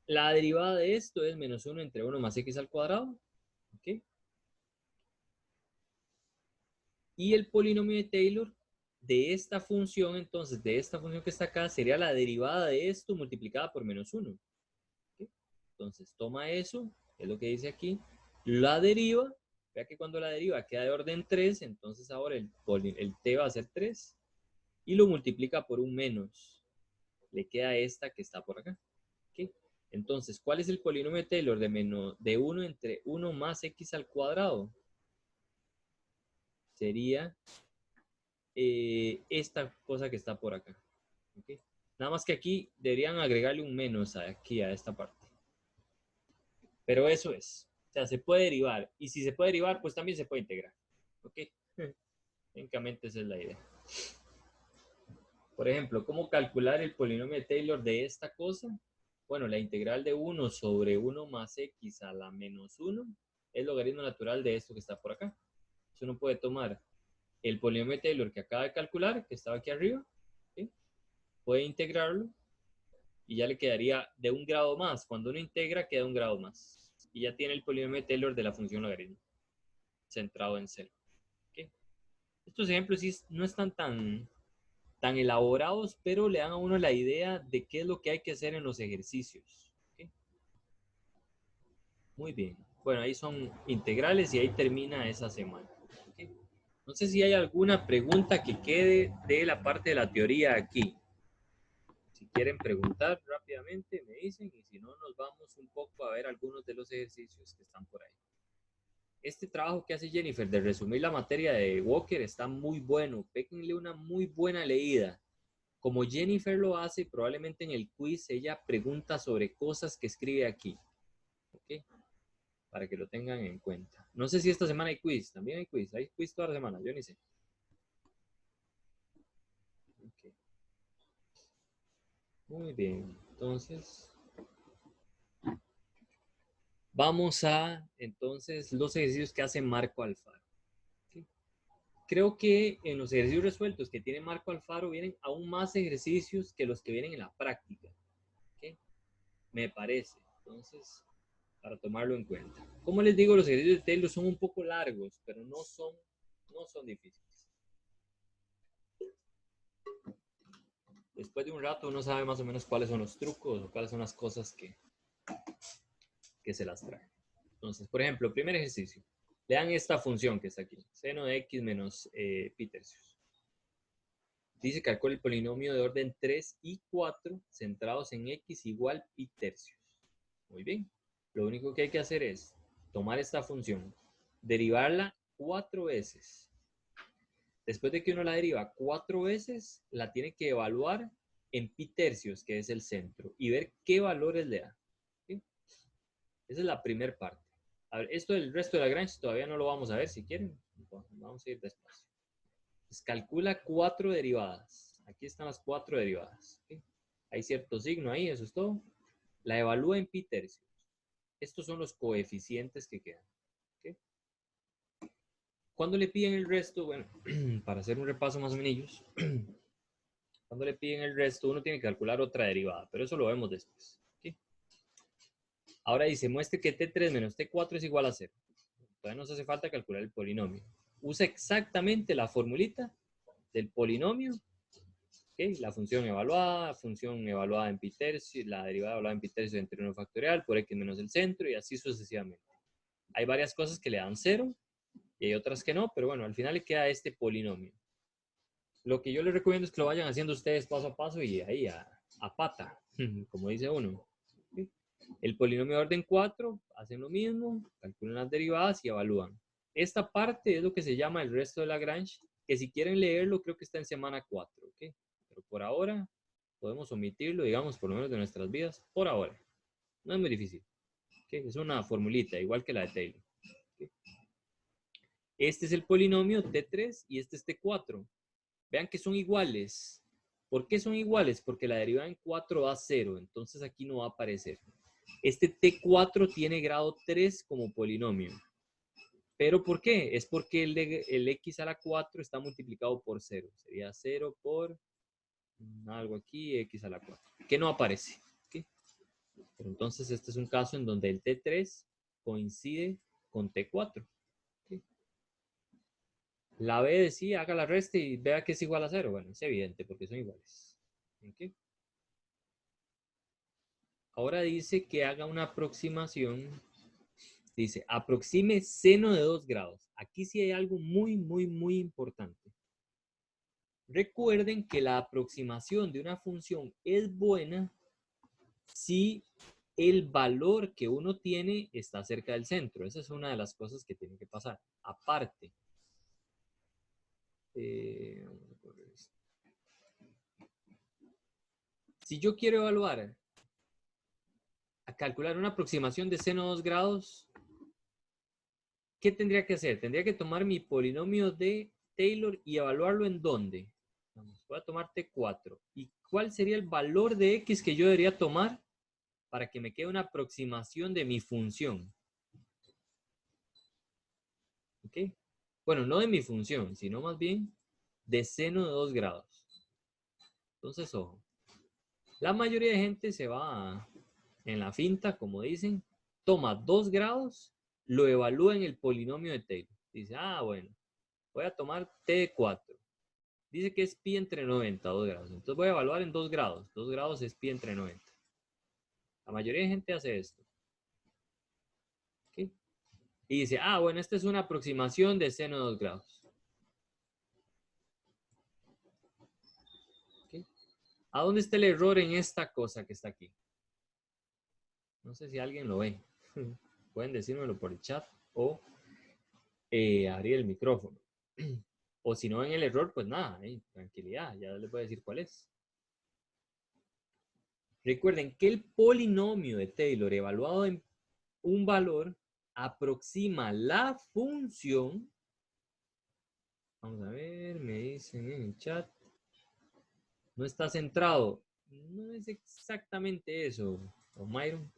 La derivada de esto es menos 1 entre 1 más x al cuadrado. ¿Ok? Y el polinomio de Taylor de esta función, entonces, de esta función que está acá, sería la derivada de esto multiplicada por menos 1. ¿Okay? Entonces, toma eso, es lo que dice aquí, la deriva, vea que cuando la deriva queda de orden 3, entonces ahora el t va a ser 3, y lo multiplica por un menos. Le queda esta que está por acá. ¿Okay? Entonces, ¿cuál es el polinomio de Taylor de 1 entre 1 más x al cuadrado? Sería esta cosa que está por acá. ¿Okay? Nada más que aquí deberían agregarle un menos aquí a esta parte. Pero eso es. O sea, se puede derivar. Y si se puede derivar, pues también se puede integrar. ¿Ok? Técnicamente esa es la idea. Por ejemplo, ¿cómo calcular el polinomio de Taylor de esta cosa? Bueno, la integral de 1 sobre 1 más x a la menos 1 es el logaritmo natural de esto que está por acá. Entonces uno puede tomar el polinomio de Taylor que acaba de calcular, que estaba aquí arriba, ¿sí? Puede integrarlo y ya le quedaría de un grado más. Cuando uno integra, queda un grado más. Y ya tiene el polinomio de Taylor de la función logaritmo centrado en 0. ¿Okay? Estos ejemplos sí no están tan elaborados, pero le dan a uno la idea de qué es lo que hay que hacer en los ejercicios. ¿Okay? Muy bien. Bueno, ahí son integrales y ahí termina esa semana. ¿Okay? No sé si hay alguna pregunta que quede de la parte de la teoría aquí. Si quieren preguntar rápidamente, me dicen, y si no, nos vamos un poco a ver algunos de los ejercicios que están por ahí. Este trabajo que hace Jennifer de resumir la materia de Walker está muy bueno. Péguenle una muy buena leída. Como Jennifer lo hace, probablemente en el quiz ella pregunta sobre cosas que escribe aquí. ¿Ok? Para que lo tengan en cuenta. No sé si esta semana hay quiz. También hay quiz. Hay quiz toda la semana. Yo ni sé. Okay. Muy bien. Entonces, vamos a, entonces, los ejercicios que hace Marco Alfaro. ¿Okay? Creo que en los ejercicios resueltos que tiene Marco Alfaro vienen aún más ejercicios que los que vienen en la práctica. ¿Okay? Me parece. Entonces, para tomarlo en cuenta. Como les digo, los ejercicios de Taylor son un poco largos, pero no son difíciles. Después de un rato uno sabe más o menos cuáles son los trucos o cuáles son las cosas que se las traen. Entonces, por ejemplo, primer ejercicio. Le dan esta función que está aquí, seno de x menos pi tercios. Dice calcula el polinomio de orden 3 y 4 centrados en x igual pi tercios. Muy bien. Lo único que hay que hacer es tomar esta función, derivarla 4 veces. Después de que uno la deriva 4 veces, la tiene que evaluar en pi tercios, que es el centro, y ver qué valores le da. ¿Sí? Esa es la primera parte. A ver, esto del resto de Lagrange todavía no lo vamos a ver si quieren. Vamos a ir despacio. Pues calcula 4 derivadas. Aquí están las 4 derivadas. ¿Sí? Hay cierto signo ahí, eso es todo. La evalúa en pi tercios. Estos son los coeficientes que quedan. ¿Okay? Cuando le piden el resto, bueno, para hacer un repaso más o menos, cuando le piden el resto, uno tiene que calcular otra derivada, pero eso lo vemos después. ¿Okay? Ahora dice, muestre que t3 menos t4 es igual a 0. Todavía nos hace falta calcular el polinomio. Usa exactamente la formulita del polinomio. ¿Okay? La función evaluada en pi tercios, la derivada evaluada en pi tercios entre 1 factorial por x menos el centro y así sucesivamente. Hay varias cosas que le dan 0 y hay otras que no, pero bueno, al final le queda este polinomio. Lo que yo les recomiendo es que lo vayan haciendo ustedes paso a paso y ahí a pata, como dice uno. ¿Okay? El polinomio de orden 4, hacen lo mismo, calculan las derivadas y evalúan. Esta parte es lo que se llama el resto de Lagrange, que si quieren leerlo creo que está en semana 4, ¿ok? Pero por ahora podemos omitirlo, digamos, por lo menos de nuestras vidas, por ahora. No es muy difícil. ¿Okay? Es una formulita, igual que la de Taylor. ¿Okay? Este es el polinomio T3 y este es T4. Vean que son iguales. ¿Por qué son iguales? Porque la derivada en 4 da 0, entonces aquí no va a aparecer. Este T4 tiene grado 3 como polinomio. ¿Pero por qué? Es porque el x a la 4 está multiplicado por 0. Sería 0 por algo aquí, x a la 4. Que no aparece. ¿Okay? Pero entonces este es un caso en donde el T3 coincide con T4. ¿Okay? La B decía, haga la resta y vea que es igual a 0. Bueno, es evidente porque son iguales. ¿Okay? Ahora dice que haga una aproximación. Dice, aproxime seno de 2 grados. Aquí sí hay algo muy, muy, muy importante. Recuerden que la aproximación de una función es buena si el valor que uno tiene está cerca del centro. Esa es una de las cosas que tiene que pasar. Aparte, si yo quiero evaluar, a calcular una aproximación de seno de 2 grados, ¿qué tendría que hacer? Tendría que tomar mi polinomio de Taylor y evaluarlo en ¿dónde? Voy a tomar T4. ¿Y cuál sería el valor de X que yo debería tomar para que me quede una aproximación de mi función? ¿Ok? Bueno, no de mi función, sino más bien de seno de 2 grados. Entonces, ojo. La mayoría de gente se va en la finta, como dicen, toma 2 grados, lo evalúa en el polinomio de Taylor. Dice, ah, bueno, voy a tomar T4. Dice que es pi entre 90, 2 grados. Entonces voy a evaluar en 2 grados. 2 grados es pi entre 90. La mayoría de gente hace esto. ¿Okay? Y dice, ah, bueno, esta es una aproximación de seno de 2 grados. ¿Okay? ¿A dónde está el error en esta cosa que está aquí? No sé si alguien lo ve. Pueden decírmelo por el chat o abrir el micrófono. O si no ven el error, pues nada, tranquilidad, ya les voy a decir cuál es. Recuerden que el polinomio de Taylor evaluado en un valor aproxima la función. Vamos a ver, me dicen en el chat. No está centrado. No es exactamente eso, don Myron.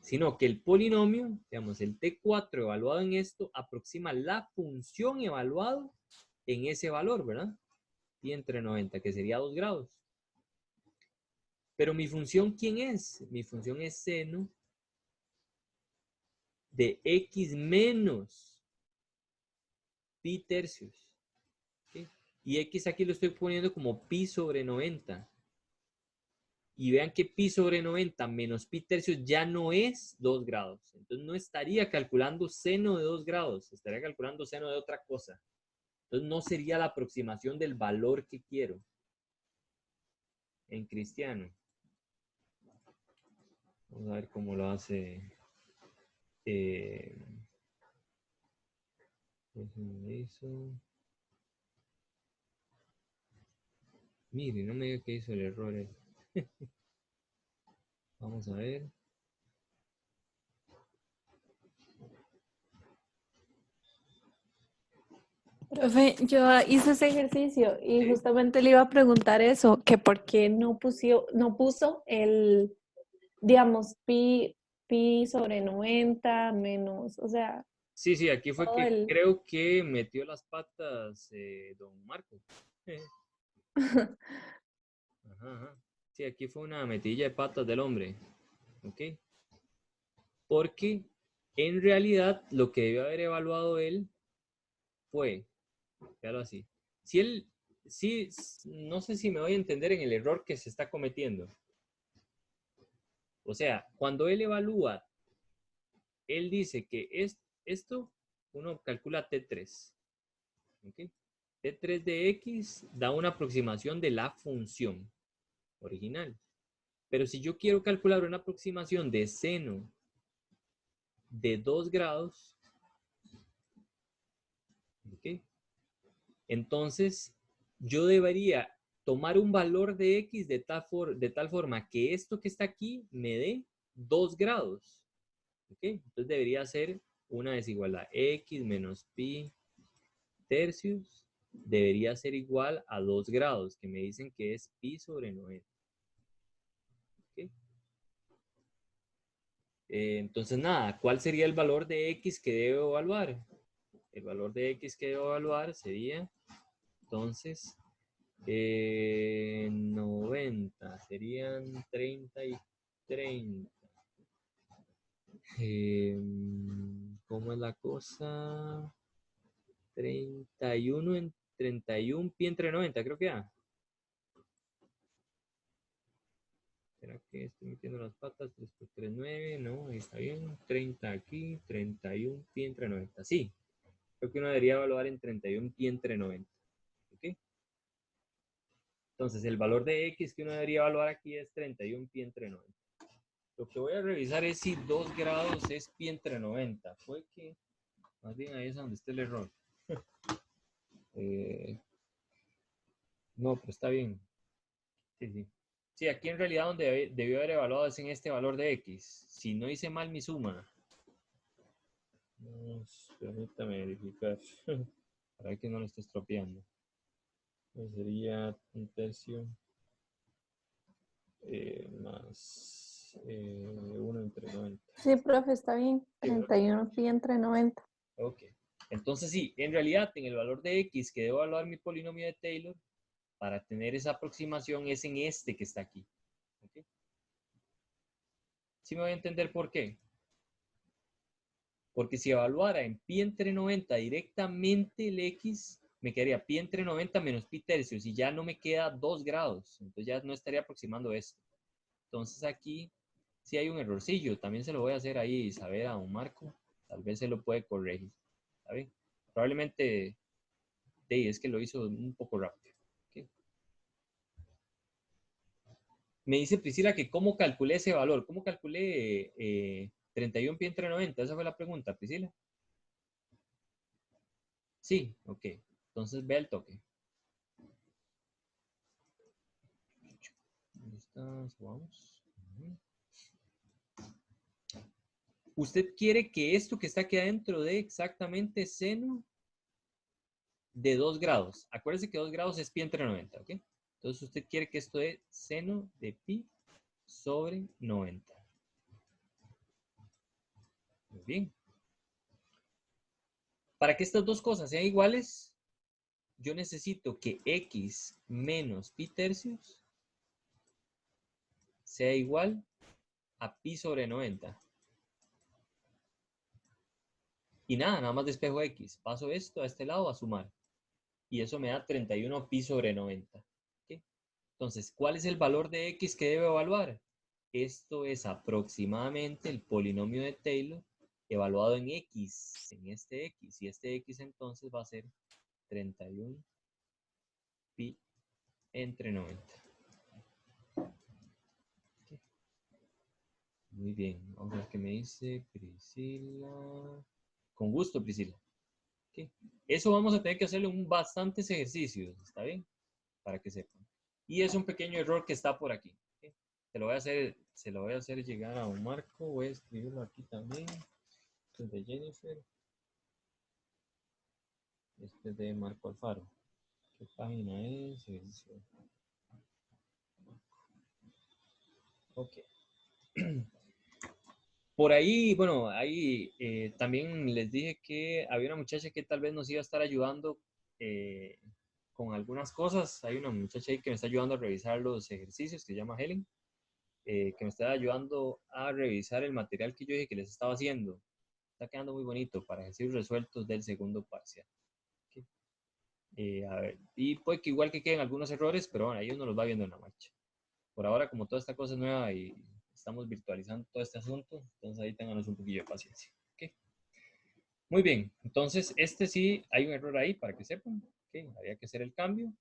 Sino que el polinomio, digamos, el T4 evaluado en esto, aproxima la función evaluada en ese valor, ¿verdad? Pi entre 90, que sería 2 grados. Pero mi función, ¿quién es? Mi función es seno de x menos pi tercios. ¿Okay? Y x aquí lo estoy poniendo como pi sobre 90. Y vean que pi sobre 90 menos pi tercios ya no es 2 grados. Entonces no estaría calculando seno de 2 grados, estaría calculando seno de otra cosa. Entonces no sería la aproximación del valor que quiero en cristiano. Vamos a ver cómo lo hace. Eso. Mire, no me diga que hizo el error. Vamos a ver. Profe, yo hice ese ejercicio y justamente le iba a preguntar eso, que por qué no puso el, digamos, pi sobre 90 menos, o sea, Sí, aquí fue todo que el... creo que metió las patas don Marco. Ajá. Sí, aquí fue una metilla de patas del hombre. ¿Ok? Porque en realidad lo que debió haber evaluado él fue, véalo así, si él, sí, no sé si me voy a entender en el error que se está cometiendo. O sea, cuando él evalúa, él dice que esto, uno calcula T3. ¿Ok? T3 de X da una aproximación de la función original. Pero si yo quiero calcular una aproximación de seno de 2 grados, ¿ok? Entonces yo debería tomar un valor de X de tal forma que esto que está aquí me dé 2 grados. ¿Ok? Entonces debería ser una desigualdad. X menos pi tercios debería ser igual a 2 grados, que me dicen que es pi sobre 90. ¿Ok? Entonces nada, ¿cuál sería el valor de X que debo evaluar? El valor de X que debo evaluar sería, entonces, 90, serían 30 y 30. ¿Cómo es la cosa? 31 en 31 pi entre 90, creo que da. ¿Será que estoy metiendo las patas? 3 por 3, 9, no, ahí está bien. 30 aquí, 31 pi entre 90. Sí, creo que uno debería evaluar en 31 pi entre 90. ¿Ok? Entonces, el valor de X que uno debería evaluar aquí es 31 pi entre 90. Lo que voy a revisar es si 2 grados es pi entre 90. Fue que, más bien ahí es donde está el error. No, pero está bien. Sí. Sí, aquí en realidad donde debió haber evaluado es en este valor de X. Si no hice mal mi suma. Permítame verificar. Para que no lo esté estropeando. Sería un tercio más 1 entre 90. Sí, profe, está bien, 31 pi entre 90. Ok. Entonces sí, en realidad en el valor de X que debo evaluar mi polinomio de Taylor, para tener esa aproximación es en este que está aquí. ¿Okay? ¿Sí me voy a entender por qué? Porque si evaluara en pi entre 90 directamente el X, me quedaría pi entre 90 menos pi tercios y ya no me queda 2 grados. Entonces ya no estaría aproximando esto. Entonces aquí sí hay un errorcillo. También se lo voy a hacer ahí saber a don Marco. Tal vez se lo puede corregir. ¿Sabe? Probablemente es que lo hizo un poco rápido. ¿Okay? Me dice Priscila que cómo calculé ese valor. ¿Cómo calculé 31 pi entre 90? Esa fue la pregunta, Priscila. Sí, ok. Entonces ve el toque. ¿Dónde estás? Vamos. Usted quiere que esto que está aquí adentro dé exactamente seno de 2 grados. Acuérdese que 2 grados es pi entre 90, ¿ok? Entonces usted quiere que esto dé seno de pi sobre 90. Muy bien. Para que estas dos cosas sean iguales, yo necesito que x menos pi tercios sea igual a pi sobre 90. Y nada más despejo X. Paso esto a este lado a sumar. Y eso me da 31 pi sobre 90. ¿Ok? Entonces, ¿cuál es el valor de X que debo evaluar? Esto es aproximadamente el polinomio de Taylor evaluado en X, en este X. Y este X entonces va a ser 31 pi entre 90. ¿Ok? Muy bien. Vamos a ver qué me dice Priscila. Con gusto, Priscila. ¿Ok? Eso vamos a tener que hacerle bastantes ejercicios, ¿está bien? Para que sepan. Y es un pequeño error que está por aquí. ¿Ok? Se lo voy a hacer llegar a un Marco. Voy a escribirlo aquí también. Este es de Jennifer. Este es de Marco Alfaro. ¿Qué página es? Ok. Por ahí, bueno, ahí también les dije que había una muchacha que tal vez nos iba a estar ayudando con algunas cosas. Hay una muchacha ahí que me está ayudando a revisar los ejercicios, que se llama Helen, que me está ayudando a revisar el material que yo dije que les estaba haciendo. Está quedando muy bonito para ejercicios resueltos del segundo parcial. Okay. A ver, y puede que igual que queden algunos errores, pero bueno, ahí uno los va viendo en la marcha. Por ahora, como toda esta cosa es nueva y estamos virtualizando todo este asunto, entonces ahí ténganos un poquillo de paciencia. Okay. Muy bien, entonces este sí hay un error ahí para que sepan. Okay. Había que hacer el cambio.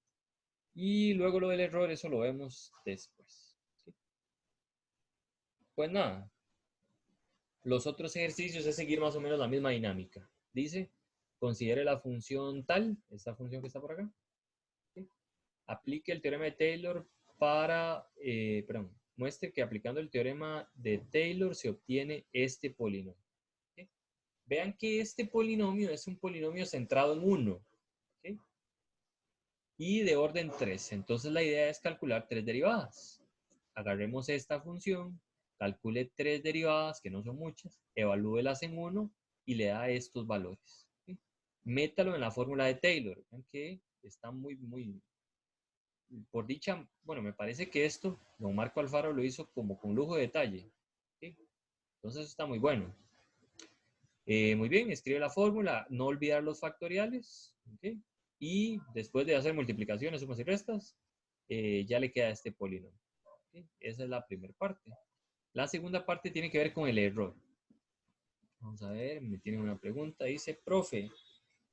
Y luego lo del error, eso lo vemos después. Okay. Pues nada, los otros ejercicios es seguir más o menos la misma dinámica. Dice, considere la función tal, esta función que está por acá. ¿Sí? Aplique el teorema de Taylor para, muestre que aplicando el teorema de Taylor se obtiene este polinomio. ¿Sí? Vean que este polinomio es un polinomio centrado en 1. ¿Sí? Y de orden 3. Entonces la idea es calcular 3 derivadas. Agarremos esta función, calcule 3 derivadas, que no son muchas, evalúelas en 1 y le da estos valores. ¿Sí? Métalo en la fórmula de Taylor, que está muy, por dicha, bueno, me parece que esto, don Marco Alfaro lo hizo como con lujo de detalle. ¿Sí? Entonces está muy bueno. Muy bien, escribe la fórmula, no olvidar los factoriales. ¿Okay? Y después de hacer multiplicaciones, sumas y restas, ya le queda este polinomio. ¿Okay? Esa es la primera parte. La segunda parte tiene que ver con el error. Vamos a ver, me tienen una pregunta. Dice, profe,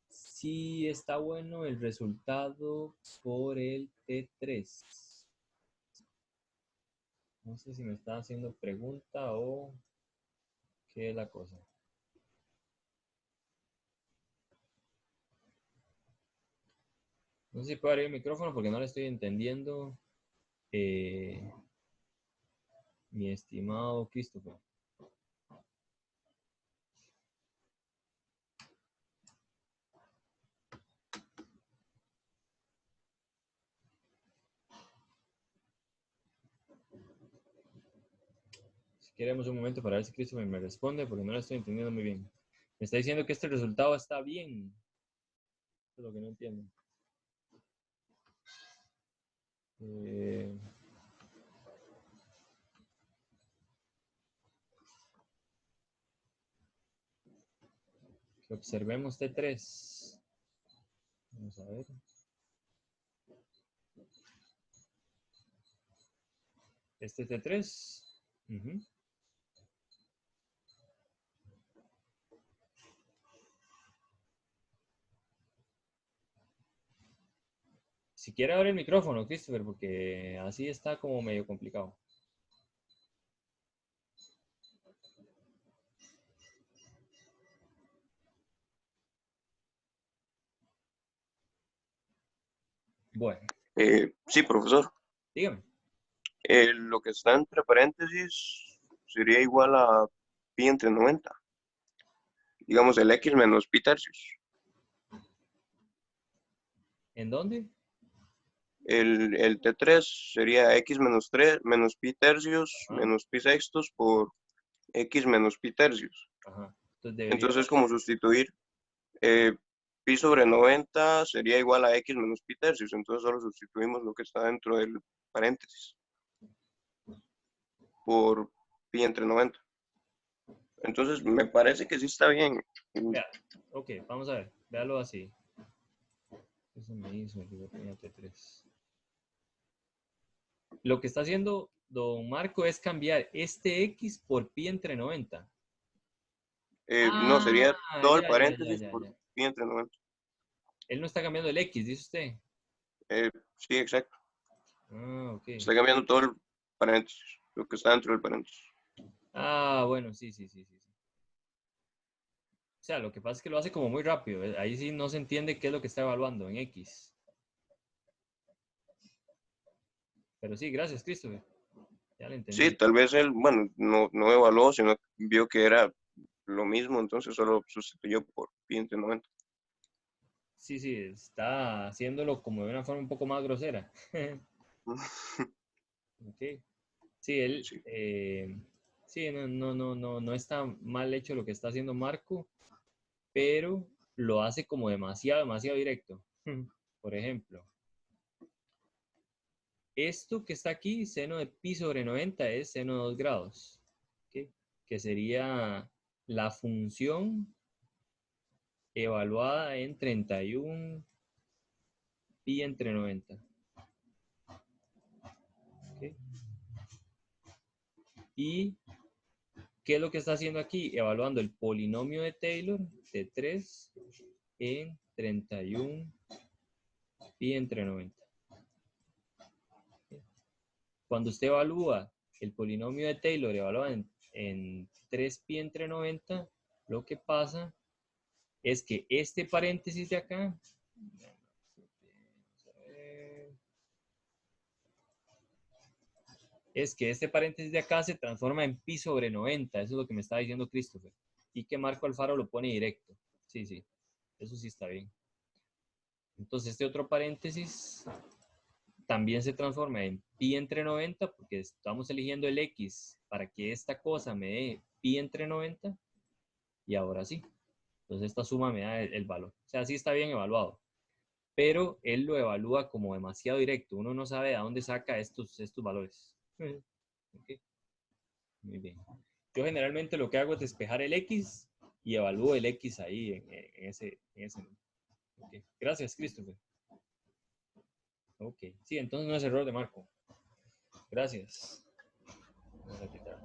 si está bueno el resultado por el T3. No sé si me está haciendo pregunta o qué es la cosa. No sé si puedo abrir el micrófono porque no le estoy entendiendo. Mi estimado Christopher. Si queremos un momento para ver si Christopher me responde porque no lo estoy entendiendo muy bien. Me está diciendo que este resultado está bien. Eso es lo que no entiendo. Que observemos T3. Vamos a ver. Este T3. Si quiere abrir el micrófono, Christopher, porque así está como medio complicado. Bueno. Sí, profesor. Dígame. Lo que está entre paréntesis sería igual a pi entre 90. Digamos, el x menos pi tercios. ¿En dónde? El T3 sería x menos 3 menos pi tercios menos pi sextos por x menos pi tercios. Ajá. Entonces es como sustituir pi sobre 90 sería igual a x menos pi tercios. Entonces solo sustituimos lo que está dentro del paréntesis por pi entre 90. Entonces, me parece que sí está bien. Vea, ok, vamos a ver, véalo así. Eso me hizo, yo tenía T3. Lo que está haciendo don Marco es cambiar este X por pi entre 90. No, sería todo el Ya, ya, ya, paréntesis ya, por ya. pi entre 90. Él no está cambiando el X, dice usted. Sí, exacto. Ok. Está cambiando todo el paréntesis, lo que está dentro del paréntesis. Bueno, sí, sí, sí, sí, sí. O sea, lo que pasa es que lo hace como muy rápido. Ahí sí no se entiende qué es lo que está evaluando en X. Pero sí, gracias, Christopher. Ya lo Sí, entendí. tal vez él, bueno, no evaluó, sino vio que era lo mismo, entonces solo sustituyó por pi entre 90. Sí, sí, está haciéndolo como de una forma un poco más grosera. Ok. Sí, él, Sí. sí, no está mal hecho lo que está haciendo Marco, pero lo hace como demasiado, demasiado directo. Por ejemplo, esto que está aquí, seno de pi sobre 90 es seno de 2 grados, ¿ok? Que sería la función evaluada en 31 pi entre 90. ¿Ok? ¿Y qué es lo que está haciendo aquí? Evaluando el polinomio de Taylor de 3 en 31 pi entre 90. Cuando usted evalúa el polinomio de Taylor evaluado en 3 pi entre 90, lo que pasa es que este paréntesis de acá, es que este paréntesis de acá se transforma en pi sobre 90. Eso es lo que me está diciendo Christopher. Y que Marco Alfaro lo pone directo. Sí, sí. Eso sí está bien. Entonces este otro paréntesis también se transforma en pi entre 90 porque estamos eligiendo el X para que esta cosa me dé pi entre 90. Y ahora sí. Entonces esta suma me da el valor. O sea, sí está bien evaluado. Pero él lo evalúa como demasiado directo. Uno no sabe a dónde saca estos valores. Okay. Muy bien. Yo generalmente lo que hago es despejar el X y evalúo el X ahí en ese. Okay. Gracias, Christopher. Ok. Sí, entonces no es error de Marco. Gracias. Vamos a quitar.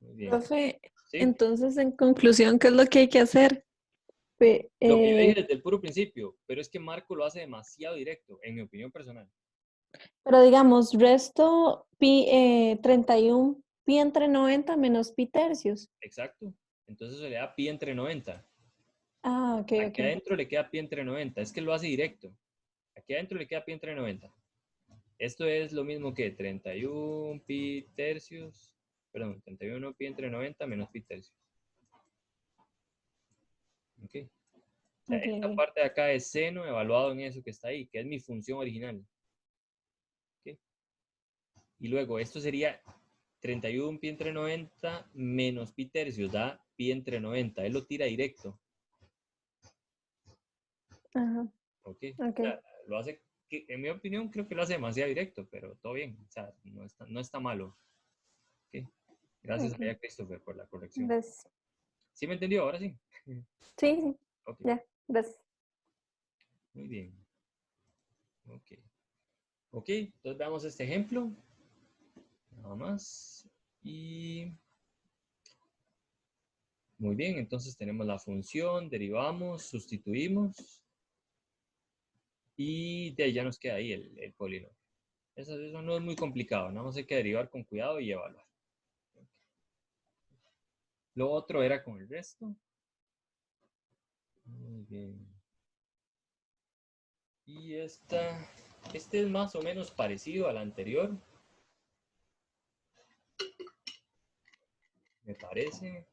Muy bien. Profe, Sí. entonces en conclusión, ¿qué es lo que hay que hacer? Lo que yo dije desde el puro principio, pero es que Marco lo hace demasiado directo, en mi opinión personal. Pero digamos, resto pi, 31 pi entre 90 menos pi tercios. Exacto. Entonces se le da pi entre 90. Ok, Aquí ok. adentro le queda pi entre 90. Es que lo hace directo. Aquí adentro le queda pi entre 90. Esto es lo mismo que 31 pi tercios. Perdón, 31 pi entre 90 menos pi tercios. Ok. O sea, Ok, esta ok. parte de acá es seno evaluado en eso que está ahí, que es mi función original. Ok. Y luego esto sería 31 pi entre 90 menos pi tercios, da pi entre 90. Él lo tira directo. Ajá, Ok. ok. O sea, lo hace, en mi opinión, creo que lo hace demasiado directo, pero todo bien. O sea, no está malo. Ok. Gracias Ok. a Christopher por la corrección. Gracias. ¿Sí me entendió? Ahora sí. Sí, sí, Ok. ya, gracias. Muy bien. Ok. Ok, entonces veamos este ejemplo. Nada más. Y muy bien, entonces tenemos la función, derivamos, sustituimos. Y de ahí ya nos queda ahí el polinomio. Eso no es muy complicado, nada más hay que derivar con cuidado y evaluar. Lo otro era con el resto. Muy bien. Y este es más o menos parecido al anterior. Me parece.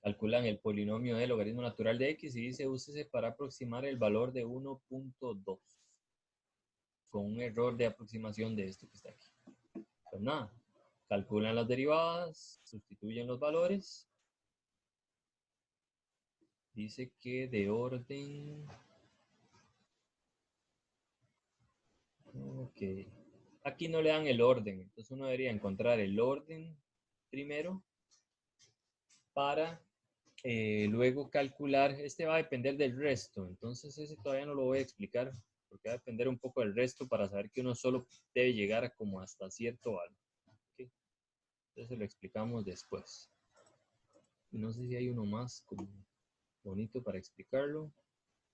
Calculan el polinomio de logaritmo natural de x y dice úsese para aproximar el valor de 1.2 con un error de aproximación de esto que está aquí. Pues nada, calculan las derivadas, sustituyen los valores. Dice que de orden... Ok. Aquí no le dan el orden, entonces uno debería encontrar el orden primero para luego calcular. Este va a depender del resto, entonces ese todavía no lo voy a explicar porque va a depender un poco del resto para saber que uno solo debe llegar a como hasta cierto valor. ¿Okay? Entonces lo explicamos después. No sé si hay uno más como bonito para explicarlo.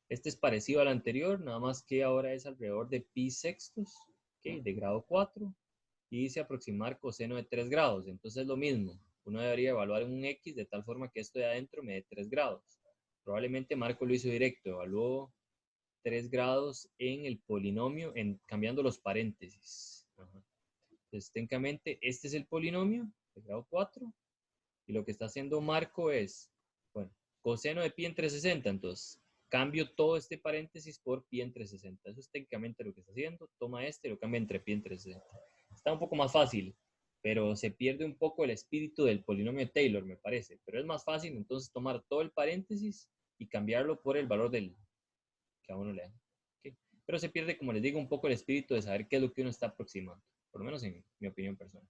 Este es parecido al anterior, nada más que ahora es alrededor de pi sextos, ¿okay? De grado 4, y dice aproximar coseno de 3 grados. Entonces es lo mismo. Uno debería evaluar un x de tal forma que esto de adentro me dé 3 grados. Probablemente Marco lo hizo directo, evaluó 3 grados en el polinomio cambiando los paréntesis. Ajá. Entonces técnicamente este es el polinomio de grado 4 y lo que está haciendo Marco es, bueno, coseno de pi entre 60, entonces cambio todo este paréntesis por pi entre 60. Eso es técnicamente lo que está haciendo. Toma este y lo cambia entre pi entre 60. Está un poco más fácil, pero se pierde un poco el espíritu del polinomio de Taylor, me parece. Pero es más fácil entonces tomar todo el paréntesis y cambiarlo por el valor del que a uno le da. ¿Okay? Pero se pierde, como les digo, un poco el espíritu de saber qué es lo que uno está aproximando. Por lo menos en mi opinión personal.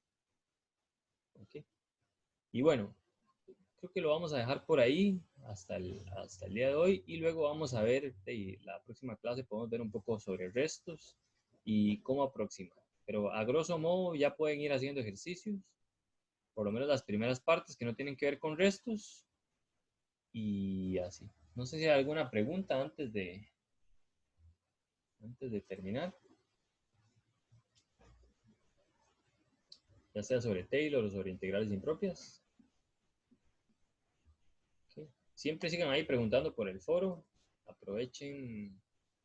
¿Okay? Y bueno, creo que lo vamos a dejar por ahí hasta el día de hoy y luego vamos a ver, en la próxima clase podemos ver un poco sobre restos y cómo aproximar. Pero a grosso modo ya pueden ir haciendo ejercicios, por lo menos las primeras partes que no tienen que ver con restos y así. No sé si hay alguna pregunta antes de terminar. Ya sea sobre Taylor o sobre integrales impropias. Okay. Siempre sigan ahí preguntando por el foro. Aprovechen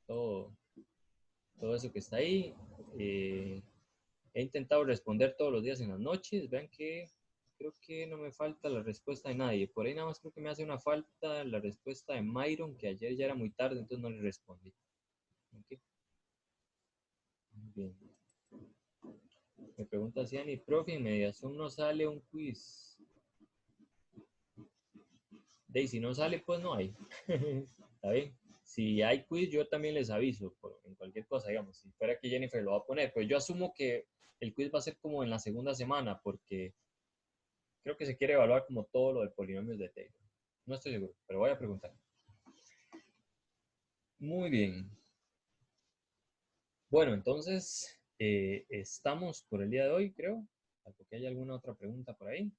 todo eso que está ahí. He intentado responder todos los días en las noches. Vean que creo que no me falta la respuesta de nadie. Por ahí nada más creo que me hace una falta la respuesta de Myron, que ayer ya era muy tarde, entonces no le respondí. Okay. Muy bien. Me pregunta si Ani, profe, en mediación no sale un quiz. De si no sale, pues no hay. ¿Está bien? Si hay quiz, yo también les aviso en cualquier cosa, digamos. Si fuera que Jennifer lo va a poner, pero yo asumo que el quiz va a ser como en la segunda semana, porque creo que se quiere evaluar como todo lo de polinomios de Taylor. No estoy seguro, pero voy a preguntar. Muy bien. Bueno, entonces estamos por el día de hoy, creo. Salvo que haya alguna otra pregunta por ahí.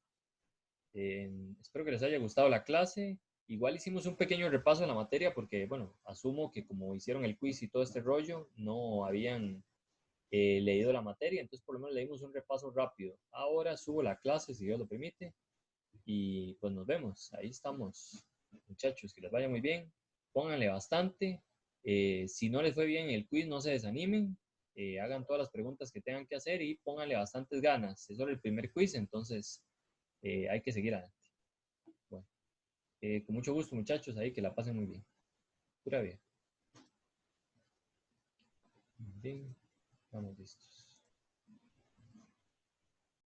Espero que les haya gustado la clase. Igual hicimos un pequeño repaso de la materia porque, bueno, asumo que como hicieron el quiz y todo este rollo, no habían leído la materia, entonces por lo menos leímos un repaso rápido. Ahora subo la clase, si Dios lo permite, y pues nos vemos. Ahí estamos, muchachos, que les vaya muy bien. Pónganle bastante. Si no les fue bien el quiz, no se desanimen. Hagan todas las preguntas que tengan que hacer y pónganle bastantes ganas. Es solo el primer quiz, entonces hay que seguir adelante. Bueno, con mucho gusto, muchachos, ahí que la pasen muy bien. Pura vida. Bien, vamos listos.